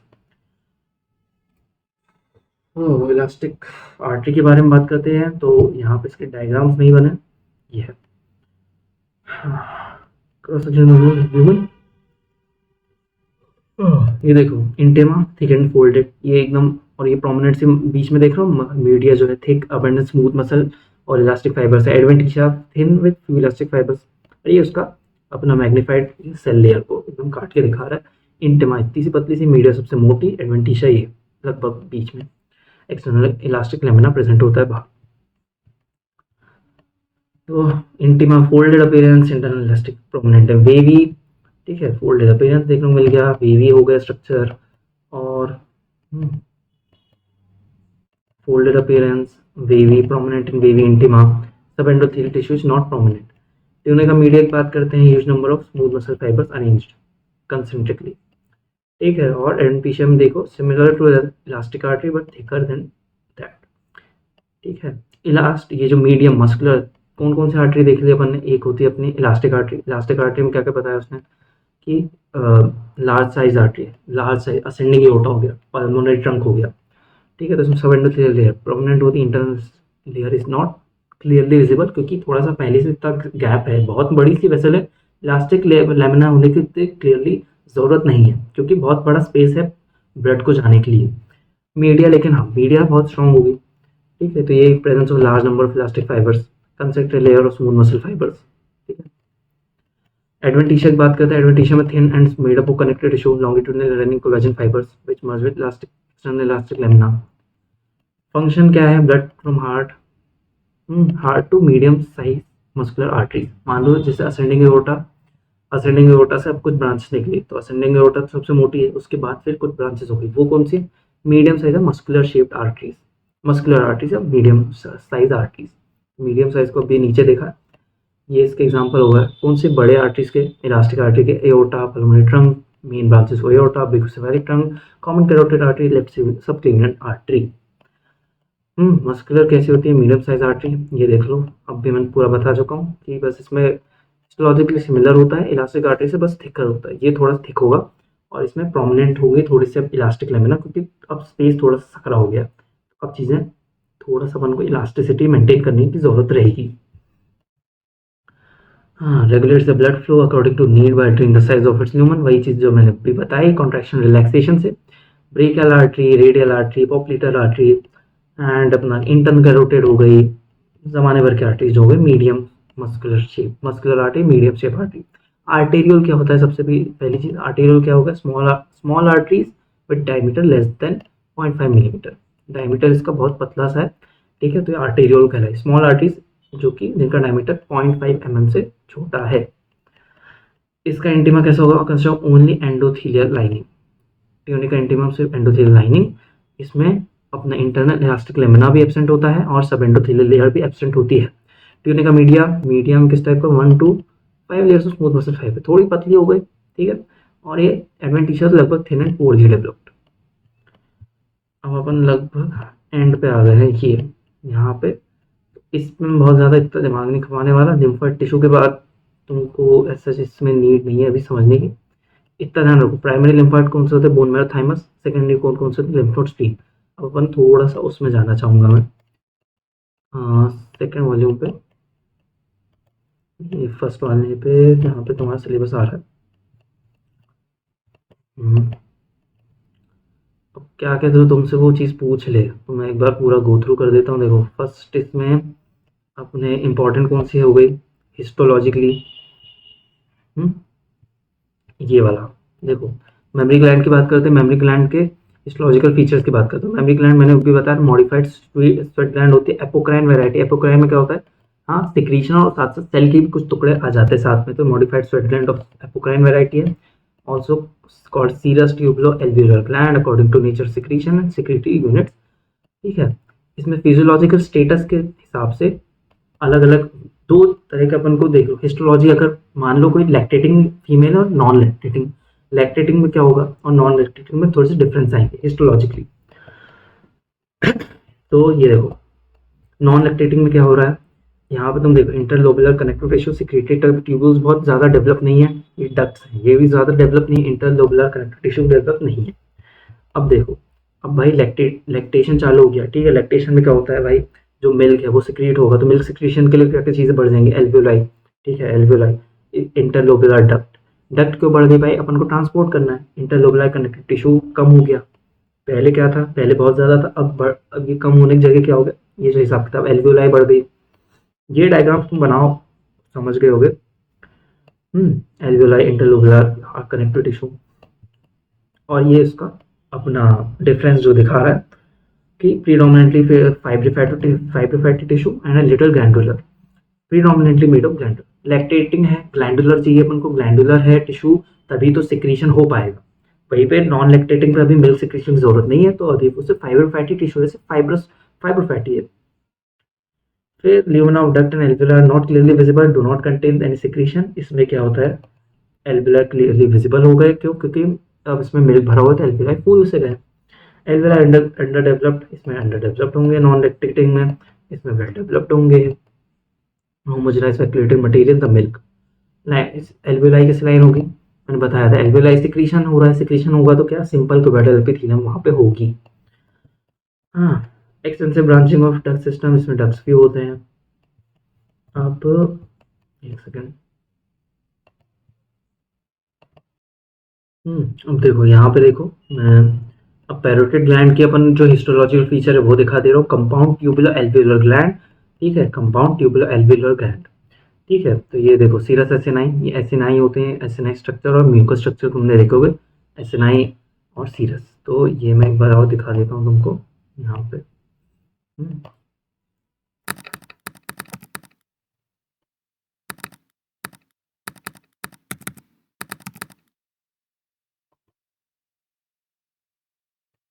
Elastic artery के बारे में बात करते हैं, तो यहाँ पे इसके डायग्राम्स नहीं बने, ये है क्रॉस सेक्शन ह्यूमन। ये देखो, इंटेमा थिक एंड फोल्डेड, ये एकदम, और ये प्रोमिनेंट से बीच में देख रहा हूँ, मीडिया जो है थिक अबंडेंट स्मूथ मसल और इलास्टिक फाइबर्स है। Adventitia thin with few elastic fibres, ये उसका अपना मैग्नीफाइड सेल लेयर को एकदम काट के दिखा रहा है। इंटेमा इतनी सी पतली सी, मीडिया सबसे मोटी, एडवेंटिशिया ये लगभग बीच में। एक्सटर्नल इलास्टिक लेमिना प्रेजेंट होता है बाहर। तो intima folded appearance, internal elastic prominent है, वेवी। ठीक है, फोल्डेड अपीयरेंस देखने को मिल गया, वेवी हो गया स्ट्रक्चर, और folded appearance, wavy, prominent in wavy intima, सब endothelial tissue is not prominent. ट्यूने का मीडिया की बात करते हैं, huge number of smooth muscle fibres arranged concentrically. ठीक है, और एडवेंटिशिया में देखो, similar to elastic artery but thicker than that. ठीक है, इलास्ट, ये जो मीडियम मस्कुलर, कौन कौन सी आर्टरी देख ली अपन ने, एक होती है अपनी इलास्टिक आर्टरी। इलास्टिक आर्टरी में क्या क्या बताया उसने कि large size artery, large size ascending aorta हो गया, पल्मोनरी ट्रंक हो गया। ठीक है, तो इसमें सब एंडोथेलियल लेयर प्रोमिनेंट होती है, internal layer is not clearly visible, क्योंकि थोड़ा सा पहले से तक गैप है, बहुत बड़ी सी वेसल है, इलास्टिक लेमिना होने की क्लियरली ज़रूरत नहीं है, क्योंकि बहुत बड़ा स्पेस है ब्लड को जाने के लिए। मीडिया, लेकिन हाँ मीडिया बहुत स्ट्रॉन्ग होगी। ठीक है, तो ये presence of large number of elastic fibres, concentrated layer of smooth muscle fibres. ठीक है, एडवेंटिशिया की बात करते हैं, एडवेंटिशिया में thin and made up of connected tissue, longitudinal running collagen fibres which merge with elastic external elastic lamina. Function क्या है, blood from heart, heart to medium size muscular arteries. मान लो जैसे असेंडिंग एओर्टा, असेंडिंग एओर्टा से अब कुछ ब्रांचेस निकली, तो असेंडिंग एओर्टा सबसे मोटी है, उसके बाद फिर कुछ ब्रांचेस हो गई, वो कौन सी, मीडियम साइज है muscular shaped arteries, muscular arteries या medium size arteries. Medium size को अभी नीचे देखा, ये इसके एग्जांपल होगा कौन से बड़े आर्टरीज के, इलास्टिक आर्टरी के, aorta, pulmonary trunk, main branches को aorta, brachiocephalic trunk, common carotid artery, left subclavian artery. Muscular कैसी होती है, मीडियम साइज आर्टरी, ये देख लो, अब भी मैंने पूरा बता चुका हूँ कि बस इसमें हिस्टोलॉजिकली सिमिलर होता है इलास्टिक आर्टरी से, बस थिकर होता है, ये थोड़ा सा थिक होगा, और इसमें प्रोमिनेंट हो गई थोड़ी सी अब इलास्टिक लेमिना, क्योंकि अब स्पेस थोड़ा सा सकरा हो गया, तो अब चीज़ें थोड़ा सा अपन को इलास्टिसिटी मेंटेन करने की ज़रूरत रहेगी। हाँ, regulates the blood flow according to need by altering the size of its lumen, वही चीज़ जो मैंने अभी बताई, कॉन्ट्रैक्शन रिलैक्सेशन से। Brachial artery, radial artery, popliteal artery, and अपना इंटर्न कैरोटिड हो गई, जमाने भर की आर्टरीज हो गई, medium muscular shape, muscular artery, medium shape artery. Arterial क्या होता है, सबसे भी पहली चीज, आर्टेरियल क्या होगा, small arteries with diameter less than 0.5 millimetre, diameter इसका बहुत पतला सा है। ठीक है, तो ये आर्टेरियल कहलाए, स्मॉल आर्टरीज जो कि जिनका डायमीटर 0.5 mm से छोटा है। इसका इंटीमा कैसा होगा, consist of only endothelial lining, tunic का इंटीमा सिर्फ एंडोथीलियल लाइनिंग, इसमें अपना इंटरनल इलास्टिक लेमिना भी एब्सेंट होता है, और सब एंडोथीलियल लेयर भी एब्सेंट होती है। ट्यूनिक का मीडियम किस टाइप का, 1 to 5 layers of smooth muscle fibre, थोड़ी पतली हो गई। ठीक है, और ये एडवेंटिशिया लगभग थिन एंड पोरली डेवलप्ड। अब अपन लगभग एंड पे आ गए हैं, ये यहाँ पे, इसमें बहुत ज़्यादा इतना दिमाग नहीं खपाने वाला, लिम्फोइड टिश्यू के बाद तुमको ऐसा इसमें नीड नहीं है अभी समझने की, इतना ध्यान रखो। प्राइमरी लिम्फोसाइट कौन से होते हैं? Bone marrow, thymus. सेकेंडरी कौन कौन से होते हैं? Lymph node, spleen. अब अपन थोड़ा सा उसमें जाना चाहूँगा मैं, सेकेंड वॉल्यूम पे, ये फर्स्ट वाले पे जहाँ पे तुम्हारा सिलेबस आ रहा है। अब क्या कहते हो, तुमसे वो चीज़ पूछ ले तो मैं एक बार पूरा गो थ्रू कर देता हूँ। देखो फर्स्ट इसमें अपने इम्पोर्टेंट कौन सी हो गई हिस्टोलॉजिकली, ये वाला। देखो मेमोरी ग्लैंड की बात करते हैं, मेमोरी ग्लैंड के हिस्टोलॉजिकल फीचर्स की बात करते हैं। मेमोरी ग्लैंड मैंने भी बताया मॉडिफाइड स्वेट ग्लैंड होती है, एपोक्राइन वैरायटी। एपोक्राइन में क्या होता है, हाँ सिक्रीशन और साथ साथ सेल के भी कुछ टुकड़े आ जाते हैं साथ में, तो modified sweat gland of apocrine variety है। Also called serous tubulo alveolar gland according to nature secretion and secretory units. ठीक है, इसमें फिजियोलॉजिकल स्टेटस के हिसाब से अलग अलग दो तरह के अपन को देख लो। हिस्टोलॉजी अगर मान लो कोई लैक्टेटिंग फीमेल और नॉन लैक्टेटिंग, लैक्टेटिंग में क्या होगा और नॉन लैक्टेटिंग में थोड़े से डिफरेंस आएंगे हिस्टोलॉजिकली। तो ये देखो नॉन लैक्टेटिंग में क्या हो रहा है, यहाँ पे तुम देखो interlobular connective tissue secreted tubules बहुत ज़्यादा डेवलप नहीं है, ये डक्ट्स हैं ये भी ज़्यादा डेवलप नहीं है, इंटरलोबुलर कनेक्टिव टिश्यू डेवलप नहीं है। अब देखो, अब भाई लैक्टेशन चालू हो गया, ठीक है। लैक्टेशन में क्या होता है भाई, जो मिल्क है वो सिक्रीट होगा, तो मिल्क सिक्रीशन के लिए क्या क्या चीज़ें बढ़ जाएंगी, एल्वियोलाई, ठीक है, एल्वियोलाई, इंटरलोबुलर डक्ट। डक्ट क्यों बढ़ गई भाई, अपन को ट्रांसपोर्ट करना है, इंटरलोबुलर कनेक्टिव टिश्यू कम हो गया। पहले क्या था, पहले बहुत ज़्यादा था, अब ये कम होने की जगह क्या हो गया, ये जो हिसाब किताब एल्वियोलाई बढ़ गई। ये डायग्राम तुम बनाओ, समझ गए होगे। एल्वियोलाई, इंटरलोबुलर कनेक्टिव टिश्यू, और ये इसका अपना डिफरेंस जो दिखा रहा है कि predominantly fibrofatty tissue and a little glandular, predominantly made of glandular. Lactating है, ग्लैंडुलर चाहिए अपन को, ग्लैंडुलर है टिश्यू, तभी तो सिक्रीशन हो पाएगा। वहीं पे नॉन लैक्टेटिंग पे अभी मिल्क सिक्रीशन की जरूरत नहीं है, तो अभी उसे फाइब्रोफैटी टिश्यू है, फाइब्रस फाइब्रोफैटी है। फिर lumina of duct and alveolar not clearly visible, do not contain any secretion. इसमें क्या होता है, एल्वियोलर क्लियरली विजिबल हो गए, क्यों, क्योंकि अब इसमें मिल्क भरा हुआ था, एल्वियोलाई फूल से गए। एल्वियोलाई अंडर डेवलप्ड, इसमें अंडर डेवलप्ड होंगे। नॉन लैक्टेटिंग में इसमें वेल डेवलप्ड होंगे। Homogenise circulating material the milk. Alveoli किस लाइन होगी, मैंने बताया था एल्वियोलाई सिक्रीशन हो रहा है, सिक्रीशन होगा तो क्या सिंपल क्यूबिटल एपिथेलियम वहां पे होगी। हाँ, extensive branching of duct system, इसमें डक्ट्स भी होते हैं। अब एक सेकेंड, अब देखो यहाँ पे देखो मैं अब पैरोटिड ग्लैंड की अपन जो हिस्टोलॉजिकल फीचर है वो दिखा दे रहा हूँ। कंपाउंड ट्यूबुलर एल्वियोलर ग्लैंड, ठीक है, कंपाउंड ट्यूबुलर एल्वियोलर ग्लैंड, ठीक है। तो ये देखो सीरस एसिनाई, ये एसिनाई होते हैं, एसिनाई स्ट्रक्चर और म्यूकस स्ट्रक्चर तुमने देखोगे, एसिनाई और सीरस। तो ये मैं एक बार और दिखा देता हूँ तुमको यहाँ पे। हम्म,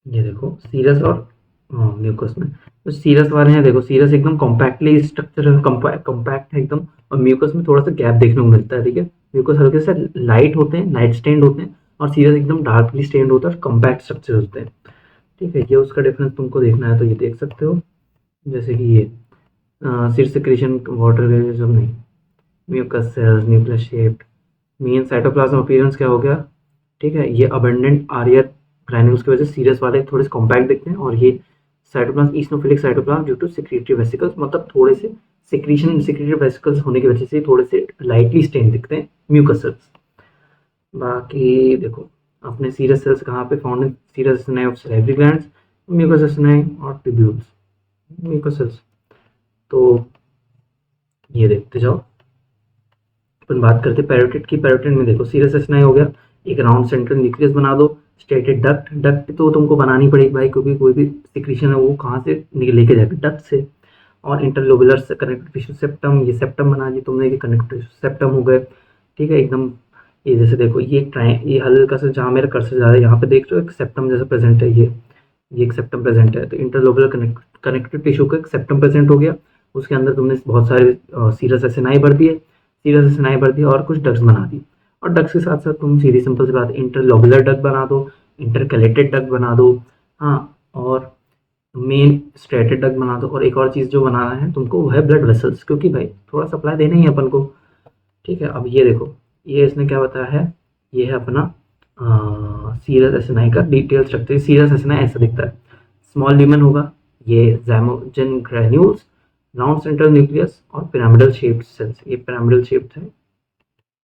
ये देखो सीरस और म्यूकस में, तो सीरस वाले हैं देखो, सीरस एकदम कॉम्पैक्टली स्ट्रक्चर है, कॉम्पैक्ट है एकदम, और म्यूकस में थोड़ा सा गैप देखने को मिलता है, ठीक है। म्यूकस हल्के से लाइट होते हैं, लाइट स्टेन्ड होते हैं, और सीरस एकदम डार्कली स्टेन्ड होता है, कॉम्पैक्ट स्ट्रक्चर होते हैं, ठीक है। ये उसका डिफरेंस तुमको देखना है तो ये देख सकते हो, जैसे कि ये सिर सिक्रेशन वाटर सब नहीं, mucous cells nucleus shaped, main cytoplasm appearance क्या हो गया, ठीक है। ये अबंडेंट आर्यर ग्रैन्यूल्स की वजह से सीरस वाले थोड़े से कॉम्पैक्ट दिखते हैं, और ये cytoplasm eosinophilic cytoplasm due to secretory vesicles, मतलब थोड़े से सिक्रेटरी वेसिकल्स होने की वजह से थोड़े से लाइटली स्टेन दिखते हैं म्यूकस सेल्स। बाकी देखो अपने सीरस सेल्स कहाँ पे found in serous acini of salivary glands, mucous acini और ट्यूब्यूल्स, म्यूकस सेल्स। तो ये देखते जाओ, अपन बात करते हैं पैरोटिड की। पैरोटिड में देखो सीरस एसिनाई हो गया, एक राउंड सेंट्रल न्यूक्लियस बना दो, स्टेटेड डक्ट, डक्ट तो तुमको बनानी पड़ेगी भाई, क्योंकि कोई भी सिक्रीशन है वो कहाँ से लेके जाएगा, डक्ट से। और इंटरलोबुलर कनेक्टिव टिश्यू सेप्टम, ये सेप्टम बना दिया तुमने, ये कनेक्टिव सेप्टम हो गए, ठीक है एकदम। ये जैसे देखो ये ये हल्का सा जहाँ मेरा कर्सर जा रहा है यहाँ पे देख रहे हो एक सेप्टम जैसा प्रेजेंट है, ये एक सेप्टम प्रेजेंट है, तो इंटरलोबुलर कनेक्टिव टिश्यू का एक सेप्टम प्रेजेंट हो गया, उसके अंदर तुमने बहुत सारे सीरस एसिनाई भर दिए, सीरस एसिनाई भर दिए और कुछ डक्ट्स बना दी, और डक्ट्स के साथ साथ तुम सीधी सिंपल सी बात इंटरलोबुलर डक्ट बना दो, इंटरकलेटेड डक्ट बना दो, हाँ, और मेन स्ट्रेटेड डक्ट बना दो, और एक और चीज़ जो बनाना है तुमको वो है ब्लड वेसल्स, क्योंकि भाई थोड़ा सप्लाई देना ही है अपन को, ठीक है। अब ये देखो ये इसने क्या बताया है, ये है अपना सीरस एसएनआई का डिटेल स्ट्रक्चर। सीरस एसएनआई ऐसा दिखता है, स्मॉल ल्यूमेन होगा, ये ज़ाइमोजन ग्रैन्यूल्स, राउंड सेंट्रल न्यूक्लियस और पिरामिडल शेप्ड सेल्स। ये पिरामिडल शेप्ड है,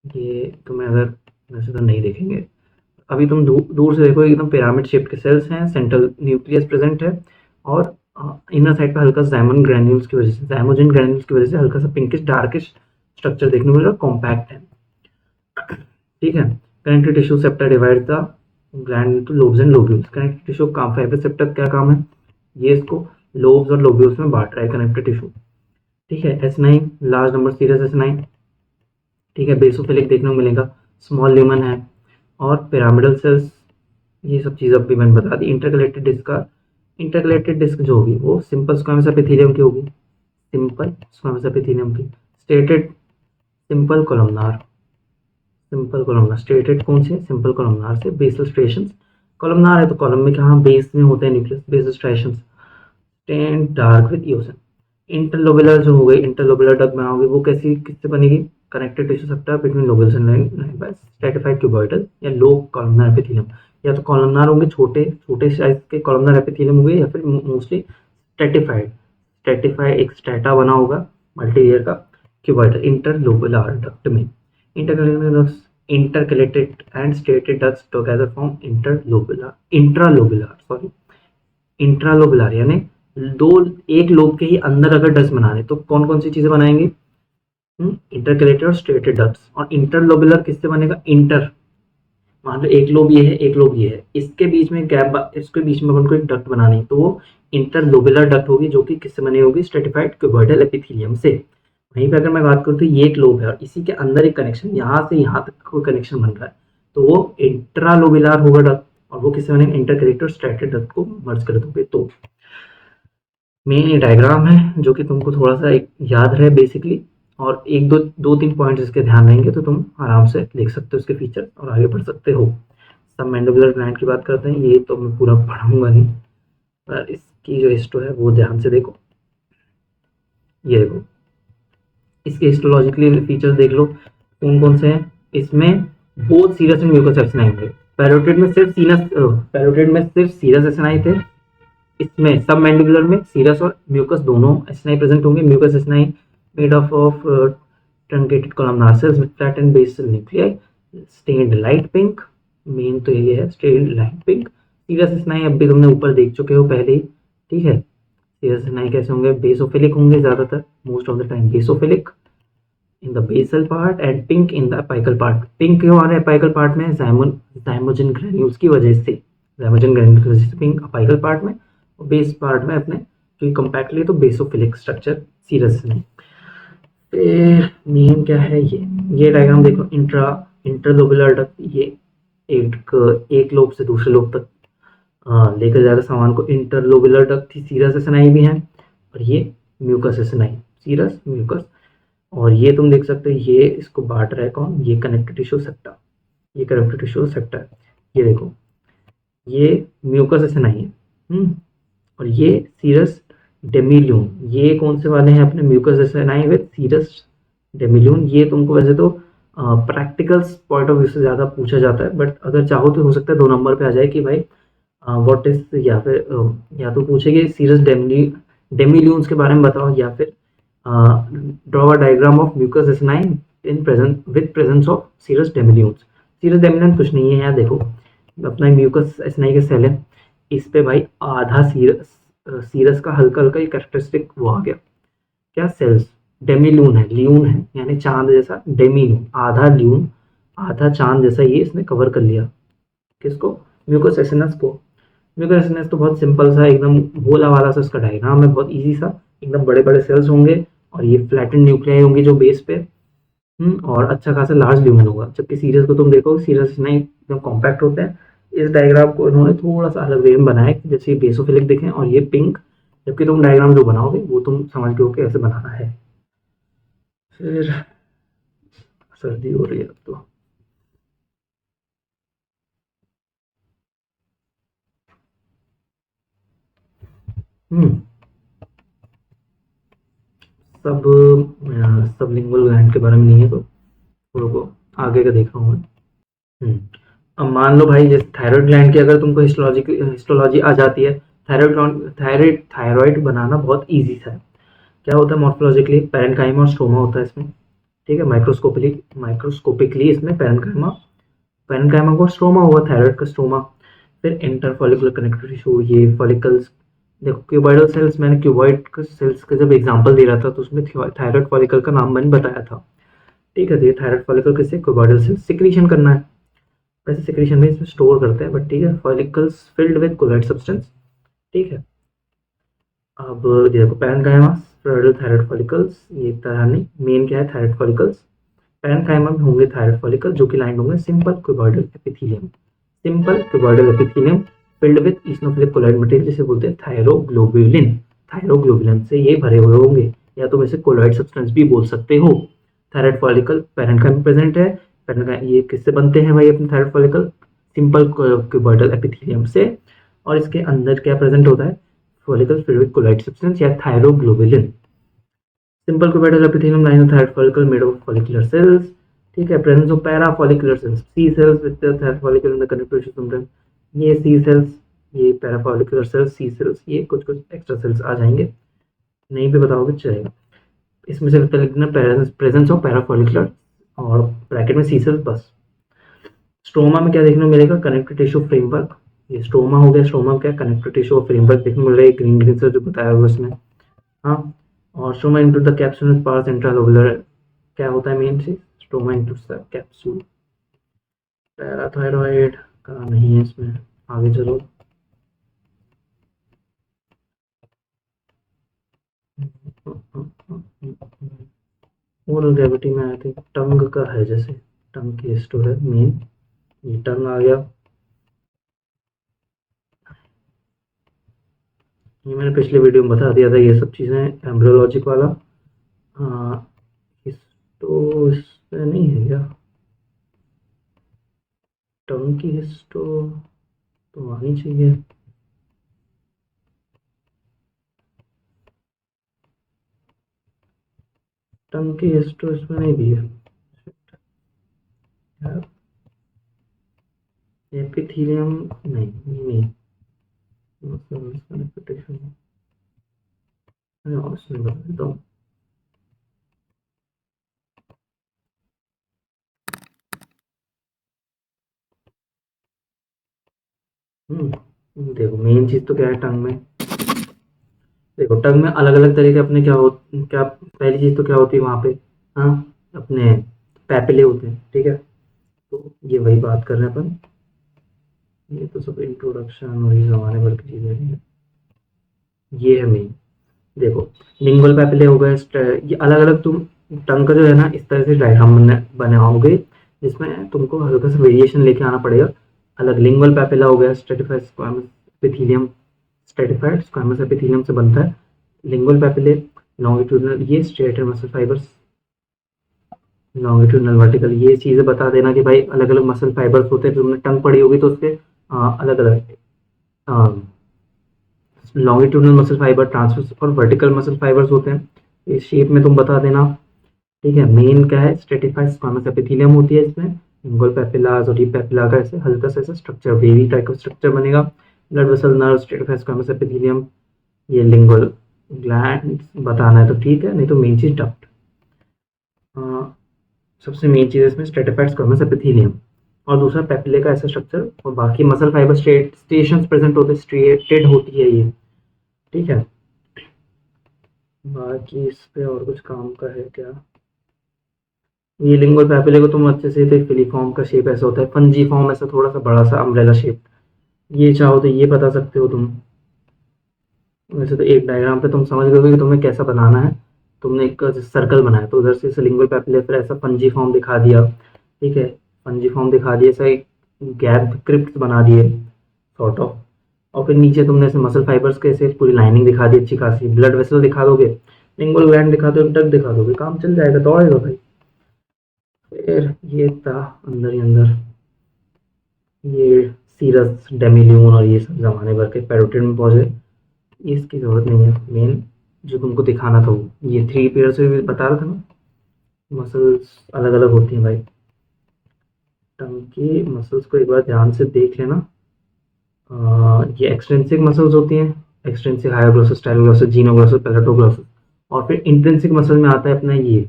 ये तुम्हें अगर वैसे तो नहीं देखेंगे, अभी तुम दूर से देखो एकदम पिरामिड शेप के सेल्स हैं, सेंट्रल न्यूक्लियस प्रेजेंट है और इनर साइड पे हल्का जाइमोन ग्रैन्यूल्स की वजह से, जाइमोजन ग्रैन्यूल्स की वजह से हल्का सा पिंकिश डार्किश स्ट्रक्चर देखने को मिल रहा है, कॉम्पैक्ट है। ठीक है। Connective tissue septa divide the gland into lobes and lobules. Connective tissue काम, फाइबर सेप्टा क्या काम है, ये इसको लोब्स और लोब्यूल्स में बांट रहा है कनेक्टिव टिश्यू। ठीक है। एस9 लार्ज नंबर सीरियस एस9। ठीक है। बेसोफिलिक देखने को मिलेगा, स्मॉल ल्यूमन है और पिरामिडल सेल्स, ये सब चीज़ अब भी मैंने बता दी। इंटरकलेटेड डिस्क का, इंटरकलेटेड डिस्क जो होगी वो सिंपल स्क्वामस एपिथेलियम की होगी, सिंपल स्क्वामस एपिथेलियम की। Striated simple columnar, simple columnar. Striated कौन से, सिंपल कोलमनार से। बेसल स्ट्रेशंस, कोलमनार है तो कॉलम में कहाँ, बेस में होते हैं nucleus, basal striations. Stained dark with eosin. Interlobular जो हो गई, इंटरलोबुलर डग में होगी, वो कैसी किससे बनेगी, connected tissue septa between lobules and lined by stratified cuboidal या लो कॉलमनार एपिथेलियम। या तो कॉलमनार होंगे, छोटे छोटे साइज के कॉलमनार एपिथेलियम होंगे, या फिर मोस्टली स्ट्रेटिफाइड, स्ट्रेटिफाइड एक स्ट्रेटा बना होगा मल्टी लेयर का क्यूबॉइडल इंटरलोबुलर डक्ट में। Intercalated and striated ducts together form interlobular, intralobular sorry, intralobular यानी दो, एक लोब के ही अंदर अगर डक्ट्स बनाने तो कौन कौन सी चीजें बनाएंगे, इंटरकलेटेड और स्ट्रेटेड डक्ट्स। और इंटरलोबुलर किससे बनेगा, इंटर, मान लो एक लोब ये है, एक लोब ये है, इसके बीच में गैप, इसके बीच में अपन को एक डक्ट बनानी है तो वो इंटरलोबुलर डक्ट होगी, जो कि किससे बनी होगी, स्ट्रेटिफाइड क्यूबॉइडल एपिथेलियम से। वहीं पे अगर मैं बात करूँ तो ये एक लोब है और इसी के अंदर एक कनेक्शन, यहाँ से यहाँ तक कोई कनेक्शन बन रहा है तो वो इंट्रालोबुलर होगा डक्ट, और वो किससे बनेगा, इंटरकलेटेड और स्ट्रेटेड डक्ट को मर्ज कर दोगे तो। मेन ये डायग्राम है जो कि तुमको थोड़ा सा एक याद रहे बेसिकली, और एक दो दो तीन पॉइंट्स इसके ध्यान रहेंगे तो तुम आराम से देख सकते हो उसके फीचर और आगे बढ़ सकते हो। सब मैंडिबुलर ग्लैंड की बात करते हैं, ये तो मैं पूरा पढ़ाऊंगा नहीं, पर इसकी जो हिस्टो है वो ध्यान से देखो। ये देखो, इसके हिस्टोलॉजिकली फीचर्स देख लो कौन कौन से हैं। इसमें both serous and mucous acini थे। पैरोटिड में सिर्फ सीनस, पैरोटिड में सिर्फ सीरस एसिनाई थे। इसमें सब मैंडिबुलर में सीरस और म्यूकस दोनों एसिनाई प्रेजेंट होंगे। Mucous acini made of truncated columnar cells with flat and basal nuclei, stained light pink. Main तो ये है, stained light pink. Serous acini अब भी तुमने ऊपर देख चुके हो पहले ही। ठीक है। सीरस एसिनाई कैसे होंगे, बेसोफिलिक होंगे ज्यादातर, most of the time basophilic in the basal part and pink in the apical part. Pink क्यों आ रहा है अपाइकल पार्ट में, जाइमोजन ग्रैन्यूल्स की वजह से, जाइमोजन ग्रैन्यूल्स की वजह से पिंक अपाइकल पार्ट में, और बेस पार्ट में अपने क्योंकि कंपैक्टली तो बेसोफिलिक स्ट्रक्चर सीरस में। फिर मेन क्या है, ये डायग्राम देखो, इंटरलोबुलर डक्ट, ये एक लोब से दूसरे लोब तक लेकर जा रहे सामान को, इंटरलोबुलर डक्ट थी। सीरस एसिनाई भी है और ये म्यूकस एसिनाई, सीरस म्यूकस। और ये तुम देख सकते हो, ये इसको बांट रहा है कौन, ये कनेक्टिव टिश्यू सेप्टा, ये कनेक्टिव टिश्यू सेप्टा है। ये देखो, ये म्यूकस एसिनाई है, और ये सीरस डेमिल्यून। ये कौन से वाले हैं अपने, म्यूकस एसिनाई विद सीरस डेमिल्यून। ये तुमको वैसे तो प्रैक्टिकल्स पॉइंट ऑफ व्यू से ज़्यादा पूछा जाता है, बट अगर चाहो तो हो सकता है 2 नंबर पे आ जाए कि भाई व्हाट इज, या फिर या तो पूछेगी सीरस डेमिल्यून्स के बारे में बताओ, या फिर draw a diagram of mucous acini in present with presence of serous demilunes. Serous demilune कुछ नहीं है, यहाँ देखो अपना म्यूकस एसिनाई के सेल है, इस पे भाई आधा सीरस का हल्का हल्का ये कैरेक्टरिस्टिक वो आ गया, क्या सेल्स, डेमिल्यून है, ल्यून है यानी चांद जैसा, डेमिल्यून आधा ल्यून आधा चांद जैसा, ये इसने कवर कर लिया किसको, म्यूकस एसिनस को। म्यूकस एसिनस तो बहुत सिंपल सा एकदम भोला वाला सा उसका डायग्राम है, बहुत इजी सा, एकदम बड़े बड़े सेल्स होंगे और ये फ्लैटेंड न्यूक्लियाई होंगे जो बेस पे, और अच्छा खासा लार्ज ल्यूमन होगा। जबकि सीरस को तुम देखो, सीरस नहीं एकदम कॉम्पैक्ट होते हैं। इस डायग्राम को इन्होंने थोड़ा सा अलग वे में बनाया कि जैसे ये बेसोफिलिक दिखे और ये पिंक, जबकि तुम डायग्राम जो बनाओगे वो तुम समझ गए हो कि ऐसे बनाना है। फिर सर्दी हो रही है अब तो। हम्म सब सब लिंगुअल ग्लैंड के बारे में नहीं है तो रुको, आगे का देख रहा हूँ मैं। अब मान लो भाई जैसे थायराइड ग्लैंड की अगर तुमको हिस्टोलॉजी आ जाती है, थायराइड बनाना बहुत ईजी सा है। क्या होता है मॉर्फोलॉजिकली, पैरेन्काइमा और स्ट्रोमा होता है इसमें, ठीक है। माइक्रोस्कोपिकली इसमें पैरेन्काइमा को स्ट्रोमा हुआ, थायराइड का स्ट्रोमा। फिर इंटरफॉलिकुलर कनेक्टिव टिश्यू, ये फॉलिकल्स। देखो क्यूबॉइडल सेल्स, मैंने क्यूबॉइड सेल्स का जब एग्जांपल दे रहा था तो उसमें थायराइड फॉलिकल का नाम मैंने बताया था, ठीक है। तो ये थायराइड फॉलिकल किससे, क्यूबॉइडल सेल्स सिक्रीशन करना है, वैसे सिक्रीशन में इसमें स्टोर करते हैं, बट ठीक है। Follicles field with colloid substance, ठीक है। अब देखो पैरेन्काइमा, स्फेरल थायराइड फॉलिकल्स, ये तरह नहीं, मेन क्या है थायराइड फॉलिकल्स। पैरेन्काइमा में होंगे थायराइड फॉलिकल जो कि लाइंड होंगे simple cuboidal epithelium, simple cuboidal epithelium filled with eosinophilic colloid material, जिसे बोलते हैं थायरोग्लोबुलिन। थायरोग्लोबुलिन से ये भरे हुए होंगे, या तुम इसे कोलॉइड सब्सटेंस भी बोल सकते हो। थायराइड फॉलिकल पैरेन्काइमा में प्रेजेंट है। ये किससे बनते हैं भाई अपने thyroid follicle, simple cuboidal epithelium से। और इसके अंदर क्या प्रेजेंट होता है, follicle filled with colloid substance या thyroglobulin. Simple cuboidal epithelium line of thyroid follicle made of follicular cells, ठीक है। Presence of para follicular cells, C cells with thyroid follicle in the connective tissue system. ये सी सेल्स, ये para follicular cells, C cells, ये कुछ कुछ एक्स्ट्रा सेल्स आ जाएंगे, नहीं भी बताओगे चलेगा। इसमें से लिखना प्रेजेंस ऑफ पैरा फॉलिकुलर और ब्रैकेट में सी सेल्स बस। स्ट्रोमा में क्या देखने को मिलेगा, कनेक्टिव टिश्यू फ्रेमवर्क। ये स्ट्रोमा हो गया, स्ट्रोमा क्या कनेक्टिव टिश्यू फ्रेमवर्क देखने को मिल रहा है, ग्रीन ग्रीन से जो बताया हुआ उसमें, हाँ। और stroma into the capsule pass intralobular, क्या होता है मेन चीज, stroma into the capsule. Parathyroid का नहीं है इसमें, आगे चलो। ओरल कैविटी में आया था, टंग का है, जैसे टंग की स्टोर है मेन, ये टंग आ गया। ये मैंने पिछले वीडियो में बता दिया था, ये सब चीज़ें एम्ब्रियोलॉजिक वाला। हाँ, हिस्टो इसमें नहीं है क्या, टंग की हिस्टो तो आनी चाहिए। टंग की हिस्टो इसमें नहीं दी है यार, एपिथेलियम नहीं, नहीं और इसमें बता देता हूँ। देखो मेन चीज़ तो क्या है टंग में, देखो टंग में अलग अलग तरह के अपने क्या पहली चीज़ तो क्या होती है वहाँ पे, हाँ, अपने पैपिले होते हैं, ठीक है। तो ये वही बात कर रहे हैं अपन, ये तो सब इंट्रोडक्शन और ये ज़माने भर की चीज़ें हैं, ये है मेन। देखो लिंगुअल पैपिले हो गए, ये अलग अलग तुम टंग का जो है ना इस तरह से डायग्राम बनाओगे, जिसमें तुमको हल्का सा वेरिएशन लेके आना पड़ेगा। अलग लिंगुअल पैपिला हो गया, stratified squamous epithelium, stratified squamous epithelium से बनता है लिंगुअल पैपिले। लॉन्गिट्यूडनल, ये striated muscle fibres, longitudinal vertical, ये चीज़ें बता देना कि भाई अलग अलग मसल फाइबर्स होते हैं, तुमने टंग पढ़ी होगी तो उसके अलग अलग लॉन्गिट्यूडनल मसल फाइबर, ट्रांसवर्स और वर्टिकल मसल फाइबर्स होते हैं, इस शेप में तुम बता देना, ठीक है। मेन क्या है, स्ट्रेटिफाइड स्क्वामस एपिथेलियम होती है इसमें, लिंगुअल पैपिलास और डीप पैपिला का ऐसे हल्का सा ऐसा स्ट्रक्चर, वेवी टाइप का स्ट्रक्चर बनेगा। Blood vessel nerve, stratified squamous epithelium, ये लिंगुअल ग्लैंड बताना है तो ठीक है, नहीं तो मेन चीज डक्ट। सबसे मेन चीज इसमें स्ट्रेटिफाइड स्क्वामस एपिथेलियम और दूसरा पैपिले का ऐसा स्ट्रक्चर, और बाकी मसल फाइबर स्टेशन प्रेजेंट होते, स्ट्रेटेड होती है ये, ठीक है। बाकी इस पे और कुछ काम का है क्या, ये लिंगुअल पैपिले को तुम अच्छे से थे, फिलीफॉर्म का शेप ऐसा होता है, फंजी फॉर्म ऐसा थोड़ा सा बड़ा सा अम्ब्रेला शेप, ये चाहो तो ये बता सकते हो तुम। वैसे तो एक डायग्राम पे तुम समझ गए कि तुम्हें कैसा बनाना है, तुमने एक सर्कल बनाया तो उधर से लिंगुअल पैपिले फिर ऐसा फंजी फॉर्म दिखा दिया, ठीक है। फंजी फॉर्म दिखा दिया, ऐसा एक गैप क्रिप्ट बना दिए सॉर्ट ऑफ, और फिर नीचे तुमने ऐसे मसल फाइबर्स के ऐसे पूरी लाइनिंग दिखा दी अच्छी खासी, ब्लड वेसल दिखा दोगे, लिंगुअल ग्लैंड दिखा दोगे, डक दिखा दोगे, काम चल जाएगा, दौड़ेगा भाई। फिर ये था अंदर ही अंदर, ये सीरस डेमिल्यून और ये सब जमाने भर के पैरोटिड में पहुंच गए, इसकी जरूरत नहीं है। मेन जो तुमको दिखाना था वो ये थ्री पेयर से भी बता रहा था ना, मसल्स अलग अलग होती हैं भाई। टंग की मसल्स को एक बार ध्यान से देख लेना। ये एक्सट्रिंसिक मसल्स होती हैं, एक्सट्रिंसिक हायोग्लोसस, स्टाइलोग्लोसस, जीनोग्लोसस, पैलेटोग्लोसस। और फिर इंट्रिंसिक मसल में आता है अपना ये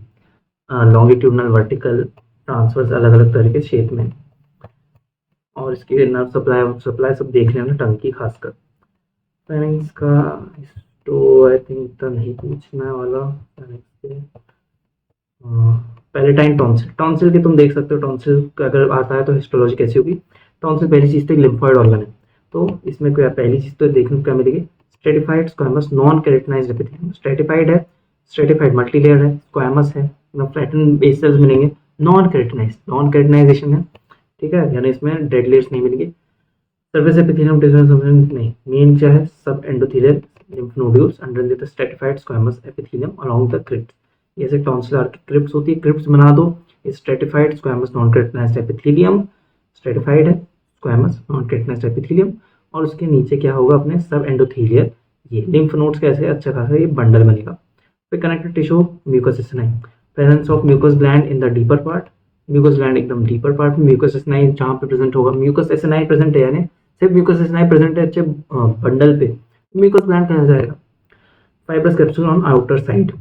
लॉन्गिट्यूडनल, वर्टिकल, ट्रांसवर्स, अलग अलग तरह के शेप में। और इसकी नर्व सप्लाई सप्लाई सब देख लेना टंग की खासकर। फाइनेंस का तो आई थिंक तो नहीं पूछना वाला फाइनेंस के। पैलेटाइन टॉन्सिल, टॉन्सिल के तुम देख सकते हो, टॉन्सिल का अगर आता है तो हिस्टोलॉजी कैसी होगी। टॉन्सिल पहली चीज तो एक लिम्फॉइड ऑर्गन है, तो इसमें क्या पहली चीज तो देखने को क्या मिलेगी, stratified squamous non keratinised epithelium. Stratified है, स्ट्रेटिफाइड मल्टीलेयर है, स्क्वामस है, एकदम फ्लैटन बेस सेल्स मिलेंगे, नॉन केराटिनाइज्ड, नॉन केराटिनाइजेशन है, ठीक है, यानी इसमें डेड लेयर्स नहीं मिलेंगी। सर्फेस एपिथेलियम नहीं, मेन क्या है, सब endothelial lymph nodules underneath the stratified squamous epithelium along the crypt। जैसे टॉन्सिलर की क्रिप्स होती है, क्रिप्स बना दो, stratified squamous non keratinised epithelium, stratified है स्क्वामस नॉन केराटिनाइज्ड एपिथेलियम, और उसके नीचे क्या होगा अपने सब एंडोथेलियल, ये लिम्फ नोड्स कैसे अच्छा खासा ये बंडल बनेगा। फिर connective tissue mucous acini, presence of mucous gland in the deeper part, mucous gland एकदम डीपर पार्ट में, म्यूकस एसिनाइन जहाँ पे प्रेजेंट होगा, म्यूकस एसिनाइन प्रेजेंट है यानी सिर्फ म्यूकस एसिनाइन प्रेजेंट है अच्छे बंडल पे, म्यूकस ग्लैंड कहाँ जाएगा। Fibrous capsule on outer side,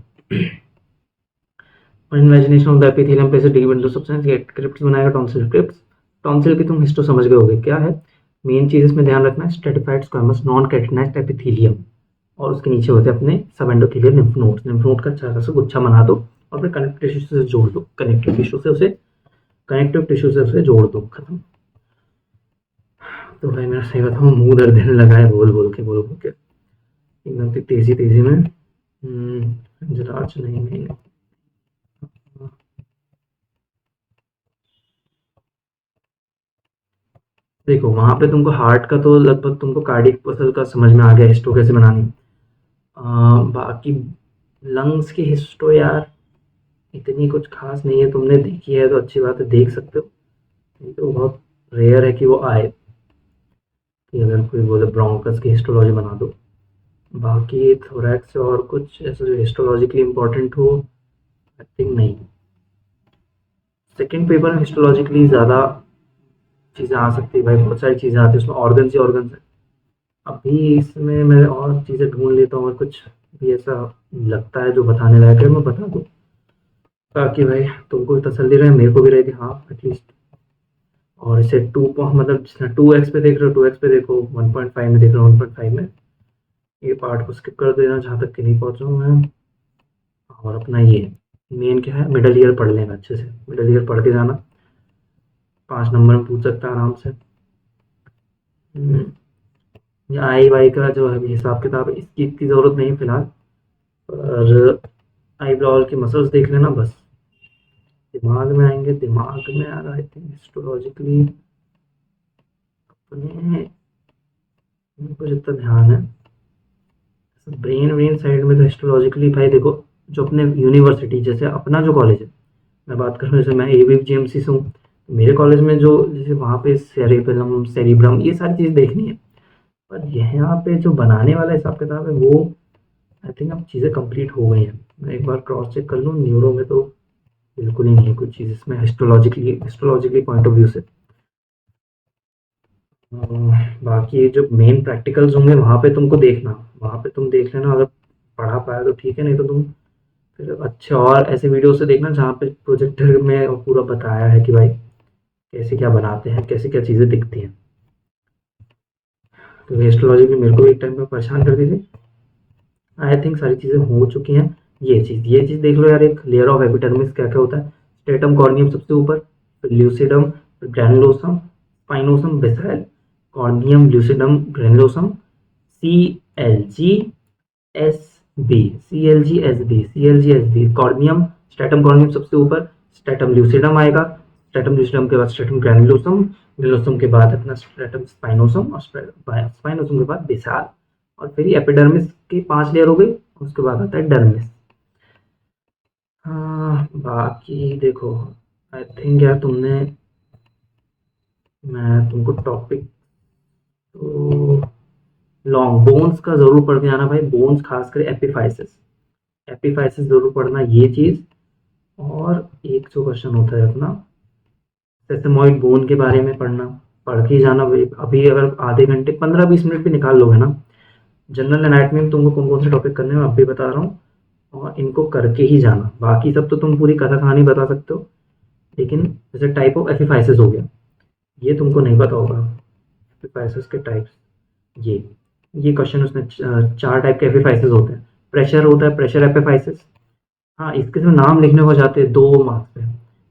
invagination of the epithelium पे से डीप इनटू सब्सटेंस, ये क्रिप्ट्स बनाएगा टॉन्सिल क्रिप्ट्स। टॉन्सिल की तुम हिस्टो समझ गए होगे क्या है, मेन चीज इसमें ध्यान रखना है, stratified squamous non keratinised epithelium, और उसके नीचे होते हैं अपने सब endothelial lymph nodes, lymph node का अच्छा खासा गुच्छा बना दो और फिर कनेक्टिव टिश्यू से जोड़ दो, कनेक्टिव टिश्यू से उसे जोड़ दो, खत्म। तो भाई मेरा सही बताऊँ मुंह दर्द देने लगा है बोल के एकदम तेजी तेजी में। जराज नहीं, देखो वहां पे तुमको हार्ट का तो लगभग तुमको कार्डियक मसल का समझ में आ गया हिस्टो कैसे बनानी। बाकी लंग्स की हिस्टो यार इतनी कुछ खास नहीं है, तुमने देखी है तो अच्छी बात है, देख सकते हो, नहीं तो बहुत रेयर है कि वो आए कि अगर कोई बोले ब्रोंकस की हिस्टोलॉजी बना दो। बाकी थोरैक्स और कुछ ऐसा जो हिस्टोलॉजिकली इम्पोर्टेंट हो, आई थिंक नहीं। सेकेंड पेपर में हिस्टोलॉजिकली ज़्यादा चीज़ें आ सकती है भाई, बहुत सारी चीज़ें आती है उसमें, ऑर्गन्स ही ऑर्गन्स है। अभी इसमें मैं और चीज़ें ढूंढ लेता हूँ और कुछ भी ऐसा लगता है जो बताने लायक है मैं बता दूँ, ताकि भाई तुमको भी तसल्ली रहे, मेरे को भी रहे कि हाँ एटलीस्ट। और इसे मतलब 2x पे देख रहे हो 2x पे देखो, 1.5 में देख रहे हो 1.5 में, ये पार्ट को स्किप कर देना जहाँ तक कि नहीं पहुँचा हूँ मैं। और अपना ये मेन क्या है, मिडल ईयर पढ़ लेना अच्छे से, मिडल ईयर पढ़ के जाना, 5 नंबर में पूछ सकता है आराम से। ये आई वाई का जो है हिसाब किताब है, इसकी इतनी ज़रूरत नहीं है फिलहाल, पर आई ब्राउल की मसल्स देख लेना बस, दिमाग में आएंगे, दिमाग में आ रहा है हिस्टोलॉजिकली अपने, मुझे जितना ध्यान है ब्रेन ब्रेन साइड में तो हिस्टोलॉजिकली भाई देखो, जो अपने यूनिवर्सिटी जैसे अपना जो कॉलेज है, मैं बात करूँ जैसे मैं A B G M C से हूँ, मेरे कॉलेज में जो जैसे वहाँ पे सेरेबेलम सेरिब्रम ये सारी चीज़ देखनी है, पर यहाँ पे जो बनाने वाला हिसाब किताब है वो आई थिंक अब चीज़ें कंप्लीट हो गई हैं। मैं एक बार क्रॉस चेक कर लूँ, न्यूरो में तो बिल्कुल ही नहीं है कुछ चीज़ इसमें हिस्टोलॉजिकली पॉइंट ऑफ व्यू से। बाकी जो मेन प्रैक्टिकल्स होंगे वहाँ पे तुमको देखना, वहाँ पे तुम देख लेना, अगर पढ़ा पाया तो ठीक है, नहीं तो तुम फिर अच्छे और ऐसे वीडियो से देखना जहाँ पे प्रोजेक्टर में पूरा बताया है कि भाई कैसे क्या बनाते हैं, कैसे क्या चीज़ें दिखती हैं। तो एस्ट्रोलॉजी भी मेरे को एक टाइम पे परेशान कर दी थी, आई थिंक सारी चीज़ें हो चुकी हैं। ये चीज़ देख लो यार, एक लेयर ऑफ एपिडर्मिस क्या क्या होता है, स्ट्रेटम कॉर्नियम सबसे ऊपर, फिर ल्यूसिडम, फिर granulosum, spinosum, basale, corneum, lucidum, granulosum, C L G S B, C L G S B, corneum, stratum corneum सबसे ऊपर, स्ट्रेटम ल्यूसिडम आएगा, स्ट्रेटम ल्यूसिडम के बाद स्ट्रेटम ग्रैनुलोसम, ग्रैनुलोसम के बाद अपना स्ट्रेटम स्पाइनोसम, और स्पाइनोसम के बाद बेसाल, और फिर एपिडर्मिस की 5 लेयर हो गई, उसके बाद आता है डर्मिस। हाँ बाकी देखो, आई थिंक यार मैं तुमको टॉपिक तो लॉन्ग बोन्स का जरूर पढ़ के आना भाई, बोन्स खासकर एपिफाइसिस, एपिफाइसिस जरूर पढ़ना ये चीज। और एक जो क्वेश्चन होता है अपना सेसमॉइड बोन के बारे में पढ़ना, पढ़ के ही जाना भाई। अभी अगर आधे घंटे 15-20 मिनट भी निकाल लोगे ना, जनरल एनाटॉमी में तुमको कौन-कौन से टॉपिक करने हैं मैं अभी बता रहा हूँ, और इनको करके ही जाना। बाकी सब तो तुम पूरी कथा कहानी बता सकते हो, लेकिन जैसे टाइप ऑफ एपिफाइसेस हो गया, ये तुमको नहीं पता होगा। एपिफाइसेस के टाइप्स, ये ये क्वेश्चन उसने 4 टाइप के एपिफाइसेस होते हैं। प्रेशर होता है, प्रेशर एपिफाइसेस। हाँ, इसके सिर्फ नाम लिखने हो जाते हैं 2 मार्क्स पे।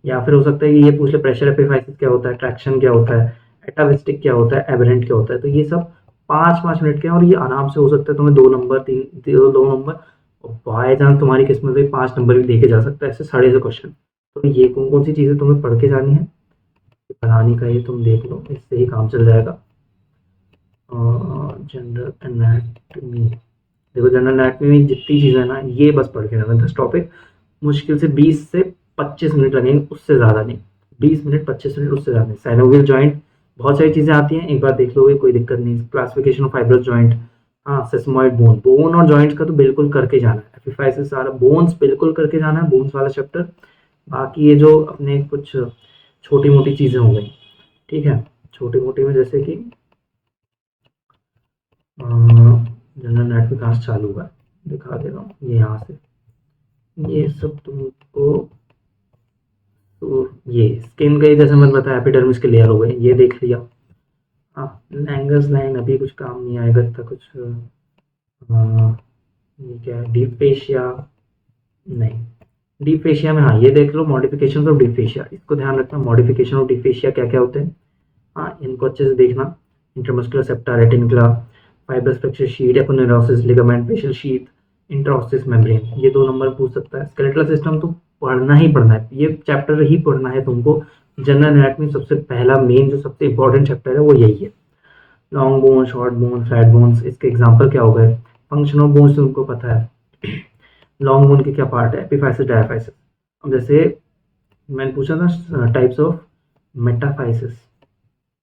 या फिर हो सकता है कि ये पूछ ले प्रेशर एपिफाइसेस क्या होता है, ट्रैक्शन क्या होता है, एटाविस्टिक क्या होता है, एबरेंट क्या होता है। तो ये सब 5-5 मिनट के हैं, और ये आराम से हो सकता है तुम्हें 2 नंबर 3 2 नंबर, और बाय चांस तुम्हारी किस्मत में 5 नंबर भी देके जा सकता है, ऐसे साढ़े से क्वेश्चन। तो ये कौन-कौन सी चीज़ें तुम्हें पढ़ के जानी है, बनानी का ये तुम देख लो, इससे ही काम चल जाएगा। जनरल एनाटॉमी, देखो जनरल एनाटॉमी में जितनी चीज़ें हैं ना, ये बस पढ़ के जाना 10 टॉपिक। मुश्किल से 20 से 25 मिनट लगेंगे, उससे ज़्यादा नहीं। 20 मिनट 25 मिनट, उससे ज़्यादा नहीं। साइनोवियल जॉइंट, बहुत सारी चीज़ें आती हैं, एक बार देख लोगे कोई दिक्कत नहीं। क्लासिफिकेशन ऑफ फाइब्रस जॉइंट, हाँ सेस्मॉइड बोन, बोन और जॉइंट्स का तो बिल्कुल करके जाना है। एपिफाइसिस सारा, बोन्स बिल्कुल करके जाना है, बोन्स वाला चैप्टर। बाकी ये जो अपने कुछ छोटी मोटी चीज़ें हो गई, ठीक है, छोटी मोटी में जैसे कि जनरल एनाटॉमी कहाँ से चालू हुआ है दिखा दे रहा हूँ, ये यहाँ से। ये सब तुमको, तो ये स्किन का ही जैसे मैंने बताया, एपिडर्मिस के लेयर हो गए, ये देख लिया। हाँ, लैंगर्स लाइन अभी कुछ काम नहीं आएगा इतना कुछ। ये क्या है, डीप फेशिया, नहीं। डीप फेशिया में हाँ ये देख लो, मॉडिफिकेशन ऑफ डीप फेशिया, इसको ध्यान रखना। मॉडिफिकेशन ऑफ डीप फेशिया क्या क्या होते हैं, हाँ इनको अच्छे से देखना। Intermuscular septa, retinacula, fibrous flexor sheath, aponeurosis, ligament, fascial sheath, interosseous membrane, ये 2 नंबर पूछ सकता है। स्केलेटल सिस्टम तो पढ़ना ही पढ़ना है, ये चैप्टर ही पढ़ना है तुमको। जनरल एनाटॉमी सबसे पहला मेन जो सबसे इंपॉर्टेंट चैप्टर है वो यही है। Long bone, short bone, flat bones, इसके एग्जांपल क्या हो गए। फंक्शन ऑफ बोन्स तुमको पता है। लॉन्ग बोन के क्या पार्ट है, एपिफाइसिस, डायाफाइसिस। अब जैसे मैंने पूछा था टाइप्स ऑफ मेटाफाइसिस,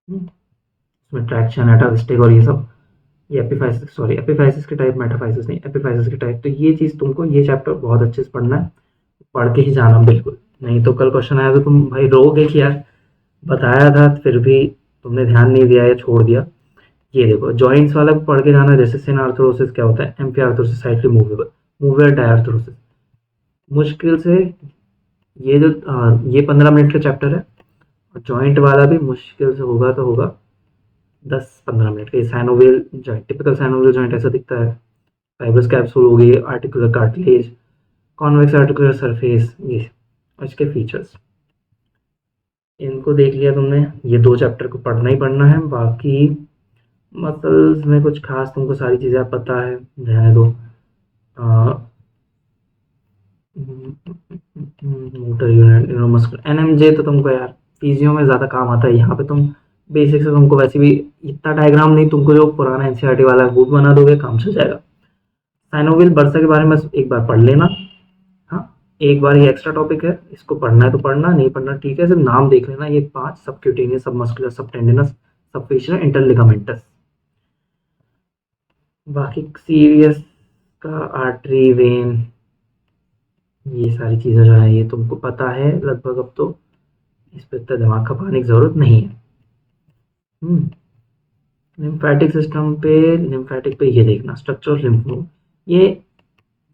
इसमें ट्रैक्शन, एटाविस्टिक और ये सब, ये एपिफाइसिस, सॉरी एपिफाइसिस के टाइप, मेटाफाइसिस नहीं, एपिफाइसिस के टाइप। तो ये चीज़ तुमको, ये चैप्टर बहुत अच्छे से पढ़ना है, पढ़ के ही जाना बिल्कुल। नहीं तो कल क्वेश्चन आया तो तुम भाई रोगे कि यार बताया था फिर भी तुमने ध्यान नहीं दिया या छोड़ दिया। ये देखो जॉइंट्स वाला भी पढ़ के जाना, जैसे सिनआर्थरोसिस क्या होता है, एम्फिआर्थरोसिस, साइड मूवेबल, मूवेबल डायआर्थरोसिस। मुश्किल से ये जो ये 15 मिनट का चैप्टर है, और जॉइंट वाला भी मुश्किल से होगा तो होगा 10-15 मिनट का। Synovial joint, typical synovial joint ऐसा दिखता है। फाइब्रस कैप्सूल हो गई, articular cartilage, convex articular surface, ये इसके फीचर्स। इनको देख लिया तुमने, ये 2 चैप्टर को पढ़ना ही पढ़ना है। बाकी मसल्स में कुछ खास तुमको सारी चीज़ें पता है, रहने दो। मोटर यूनिट, न्यूरोमस्कुलर, एनएमजे तो तुमको यार फिजियो में ज़्यादा काम आता है। यहाँ पे तुम बेसिक से तुमको वैसे भी इतना डायग्राम नहीं, तुमको जो पुराना एनसीईआरटी वाला है वो बना दोगे, काम चल जाएगा। साइनोवियल बर्सा के बारे में एक बार पढ़ लेना। हाँ, एक बार ये एक्स्ट्रा टॉपिक है, इसको पढ़ना है तो पढ़ना, नहीं पढ़ना ठीक है, सिर्फ नाम देख लेना। ये 5 सबक्यूटेनियस, सबमस्कुलर, सबटेंडिनस, सबफेशियल, इंटरलिगामेंटस। बाकी सीरियस का आर्टरी, वेन, ये सारी चीज़ें जो है ये तुमको पता है लगभग। अब तो इस पर इतना दिमाग खपाने की ज़रूरत नहीं है। लिम्फेटिक सिस्टम पे, लिम्फेटिक पे ये देखना, स्ट्रक्चर ऑफ लिम्फ नोड, ये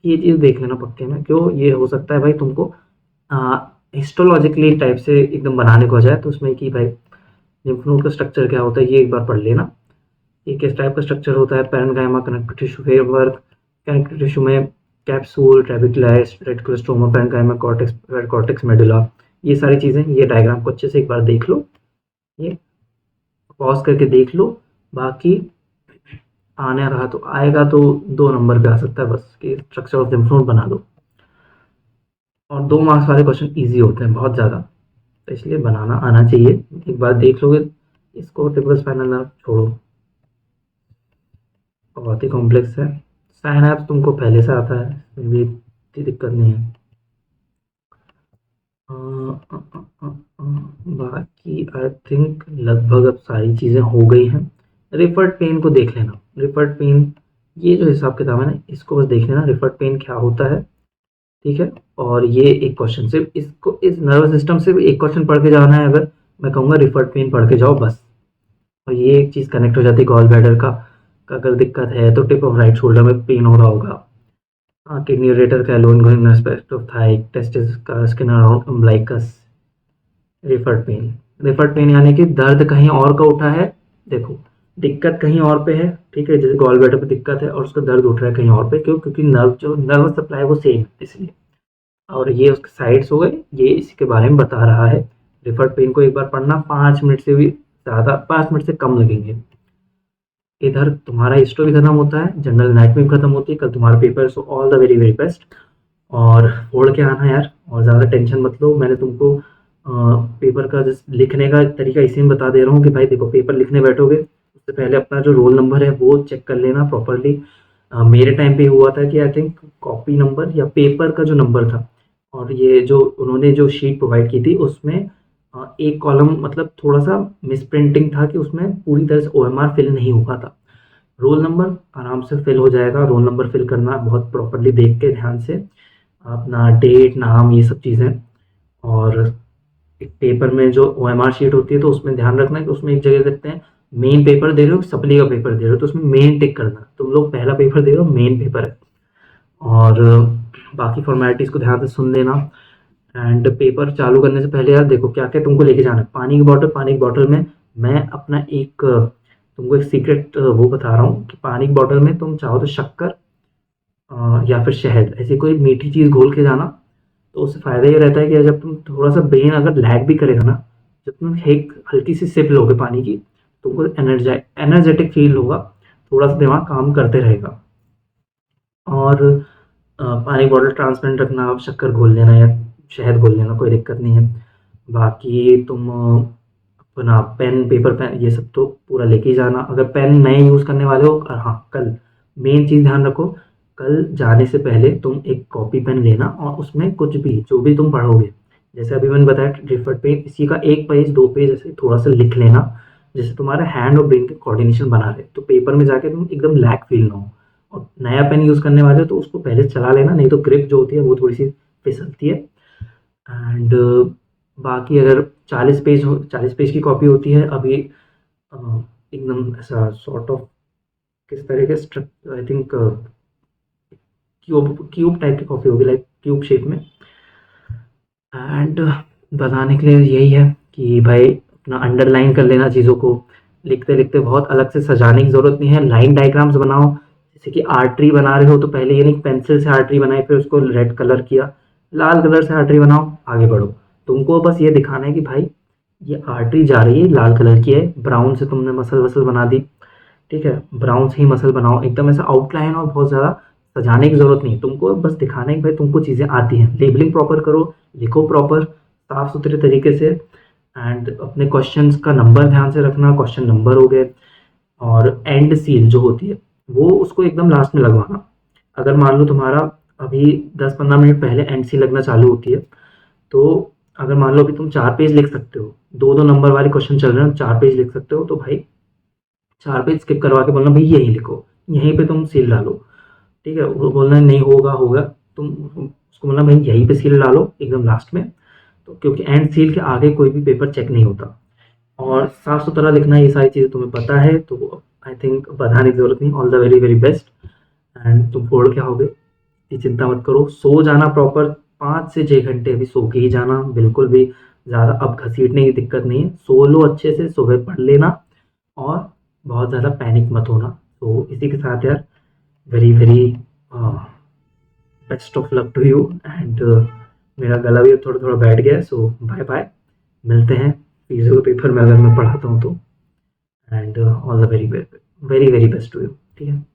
चीज़ देख लेना पक्के में। क्यों, ये हो सकता है भाई तुमको हिस्टोलॉजिकली टाइप से एकदम बनाने को हो जाए, तो उसमें कि भाई लिम्फ नोड का स्ट्रक्चर क्या होता है ये एक बार पढ़ लेना। ये किस टाइप का स्ट्रक्चर होता है, parenchyma, connective tissue framework, connective tissue में capsule, trabeculae, reticulostroma, parenchyma, cortex, cortex medulla, ये सारी चीज़ें। ये डायग्राम को अच्छे से एक बार देख लो, ये पॉज करके देख लो। बाकी आने रहा तो आएगा, तो 2 नंबर पे आ सकता है बस, कि स्ट्रक्चर ऑफ लिम्फ नोड बना दो। और 2 मार्क्स वाले क्वेश्चन ईजी होते हैं बहुत ज़्यादा, तो इसलिए बनाना आना चाहिए। एक बार देख लोगे इसको, टिपिकल स्पाइनल नर्व छोड़ो, बहुत ही कॉम्प्लेक्स है। साइनैप्स तुमको पहले से आता है, इसमें भी इतनी दिक्कत नहीं है। बाकी आई थिंक लगभग अब सारी चीज़ें हो गई हैं। रिफर्ड पेन को देख लेना, रिफर्ड पेन, ये जो हिसाब किताब है ना, इसको बस देख लेना, रिफर्ड पेन क्या होता है, ठीक है। और ये एक क्वेश्चन सिर्फ इसको, इस नर्वस सिस्टम से भी एक क्वेश्चन पढ़ के जाना है अगर, मैं कहूँगा रिफर्ड पेन पढ़ के जाओ बस। और ये एक चीज़ कनेक्ट हो जाती है गॉल ब्लैडर का अगर दिक्कत है तो टिप ऑफ राइट शोल्डर में पेन हो रहा होगा। हाँ, किडनी यूरेटर का लोन गोइंग एस्पेक्ट ऑफ थाई टेस्टिस का skin around umbilicus. Referred pain यानी कि दर्द कहीं और का उठा है। देखो, दिक्कत कहीं और पे है, ठीक है, जैसे गॉल ब्लैडर पे दिक्कत है और उसका दर्द उठ रहा है कहीं और पे, क्यों? क्योंकि जो नर्वस सप्लाई है वो सेम है इसलिए। और ये उसके साइड्स हो गए, ये इसी के बारे में बता रहा है। रिफर्ड पेन को एक बार पढ़ना, 5 मिनट से भी ज़्यादा, 5 मिनट से कम लगेंगे। इधर तुम्हारा हिस्ट्री भी खत्म होता है, जनरल एनाटॉमी भी खत्म होती है, कल तुम्हारा paper, so all the very very best. और फोड़ के आना यार, और ज़्यादा टेंशन मत लो। मैंने तुमको पेपर का लिखने का तरीका इसी में बता दे रहा हूँ कि भाई देखो, पेपर लिखने बैठोगे उससे पहले अपना जो रोल नंबर है वो चेक कर लेना प्रॉपरली। मेरे टाइम पे हुआ था कि आई थिंक कॉपी नंबर या पेपर का जो नंबर था, और ये जो उन्होंने जो शीट प्रोवाइड की थी उसमें एक कॉलम मतलब थोड़ा सा मिसप्रिंटिंग था कि उसमें पूरी तरह से ओएमआर फिल नहीं हुआ था। रोल नंबर आराम से फिल हो जाएगा। रोल नंबर फिल करना बहुत प्रॉपरली देख के ध्यान से, अपना डेट, नाम, ये सब चीज़ें। और एक पेपर में जो ओएमआर शीट होती है तो उसमें ध्यान रखना कि उसमें एक जगह देखते हैं मेन पेपर दे रहे हो, सप्ली का पेपर दे रहे हो, तो उसमें मेन टिक करना। तुम लोग पहला पेपर दे रहे हो, मेन पेपर है। और बाकी फॉर्मेलिटीज़ को ध्यान से सुन लेना। एंड पेपर चालू करने से पहले यार देखो क्या क्या तुमको लेके जाना है। पानी की बॉटल में मैं अपना एक तुमको एक सीक्रेट वो बता रहा हूँ कि पानी की बॉटल में तुम चाहो तो शक्कर या फिर शहद, ऐसी कोई मीठी चीज़ घोल के जाना। तो उससे फ़ायदा ये रहता है कि जब तुम थोड़ा सा ब्रेन अगर लैग भी करेगा ना, जब तुम एक हल्की सी सिप लोगे पानी की, तुमको एनर्जेटिक फील होगा, थोड़ा सा दिमाग काम करते रहेगा। और पानी की बॉटल ट्रांसपेरेंट रखना, आप शक्कर घोल लेना या शहद घोल लेना, कोई दिक्कत नहीं है। बाकी तुम अपना पेन, पेपर, पेन, ये सब तो पूरा लेके ही जाना। अगर पेन नए यूज़ करने वाले हो, हाँ, कल मेन चीज़ ध्यान रखो, कल जाने से पहले तुम एक कॉपी पेन लेना और उसमें कुछ भी जो भी तुम पढ़ोगे, जैसे अभी मैंने बताया रेफर्ड पेज, इसी का 1 पेज 2 पेज ऐसे थोड़ा सा लिख लेना, जिससे तुम्हारे हैंड और ब्रेन के कोऑर्डिनेशन बना रहे, तो पेपर में जाके तुम एकदम लैग फील ना हो। और नया पेन यूज़ करने वाले हो तो उसको पहले चला लेना, नहीं तो ग्रिप जो होती है वो थोड़ी सी फिसलती है। एंड बाकी अगर 40 पेज की कॉपी होती है अभी, एकदम ऐसा सॉर्ट ऑफ किस तरह के I think cube cube type की कॉपी होगी, लाइक क्यूब शेप में। एंड बताने के लिए यही है कि भाई अपना अंडरलाइन कर लेना चीज़ों को, लिखते लिखते बहुत अलग से सजाने की ज़रूरत नहीं है। लाइन डायग्राम्स बनाओ, जैसे कि आर्टरी बना रहे हो तो पहले ये नहीं पेंसिल से आर्टरी बनाई फिर उसको रेड कलर किया, लाल कलर से आर्टरी बनाओ, आगे बढ़ो। तुमको बस ये दिखाना है कि भाई ये आर्टरी जा रही है, लाल कलर की है, ब्राउन से तुमने मसल वसल बना दी, ठीक है, ब्राउन से ही मसल बनाओ, एकदम ऐसा आउटलाइन, और बहुत ज़्यादा सजाने की ज़रूरत नहीं है। तुमको बस दिखाना है कि भाई तुमको चीज़ें आती हैं। लेबलिंग प्रॉपर करो, लिखो प्रॉपर साफ सुथरे तरीके से। एंड अपने क्वेश्चंस का नंबर ध्यान से रखना, क्वेश्चन नंबर हो गए। और एंड सील जो होती है वो उसको एकदम लास्ट में लगवाना। अगर मान लो तुम्हारा अभी 10-15 मिनट पहले एंड सील लगना चालू होती है, तो अगर मान लो अभी तुम 4 पेज लिख सकते हो, 2-2 नंबर वाले क्वेश्चन चल रहे हैं, 4 पेज लिख सकते हो, तो भाई 4 पेज स्किप करवा के बोलना भाई यही लिखो, यहीं पे तुम सील डालो, ठीक है। वो बोलना नहीं होगा, होगा, तुम उसको बोलना भाई यहीं पे सील डालो एकदम लास्ट में। तो क्योंकि एंड सील के आगे कोई भी पेपर चेक नहीं होता। और साफ सुथरा लिखना, ये सारी चीज़ें तुम्हें पता है तो आई थिंक बताने की ज़रूरत नहीं। All the very very best. And तुम फोड़ के आओगे, ये चिंता मत करो। सो जाना प्रॉपर, 5 से 6 घंटे अभी सो के ही जाना, बिल्कुल भी ज़्यादा अब घसीटने की दिक्कत नहीं है। सो लो अच्छे से, सुबह पढ़ लेना, और बहुत ज़्यादा पैनिक मत होना। तो इसी के साथ यार, very very best of luck to you. And मेरा गला भी थोड़ा थोड़ा बैठ गया है, सो बाय बाय, मिलते हैं फिजियो के पेपर में अगर मैं पढ़ाता हूँ तो। And all the very very very best to you, ठीक है।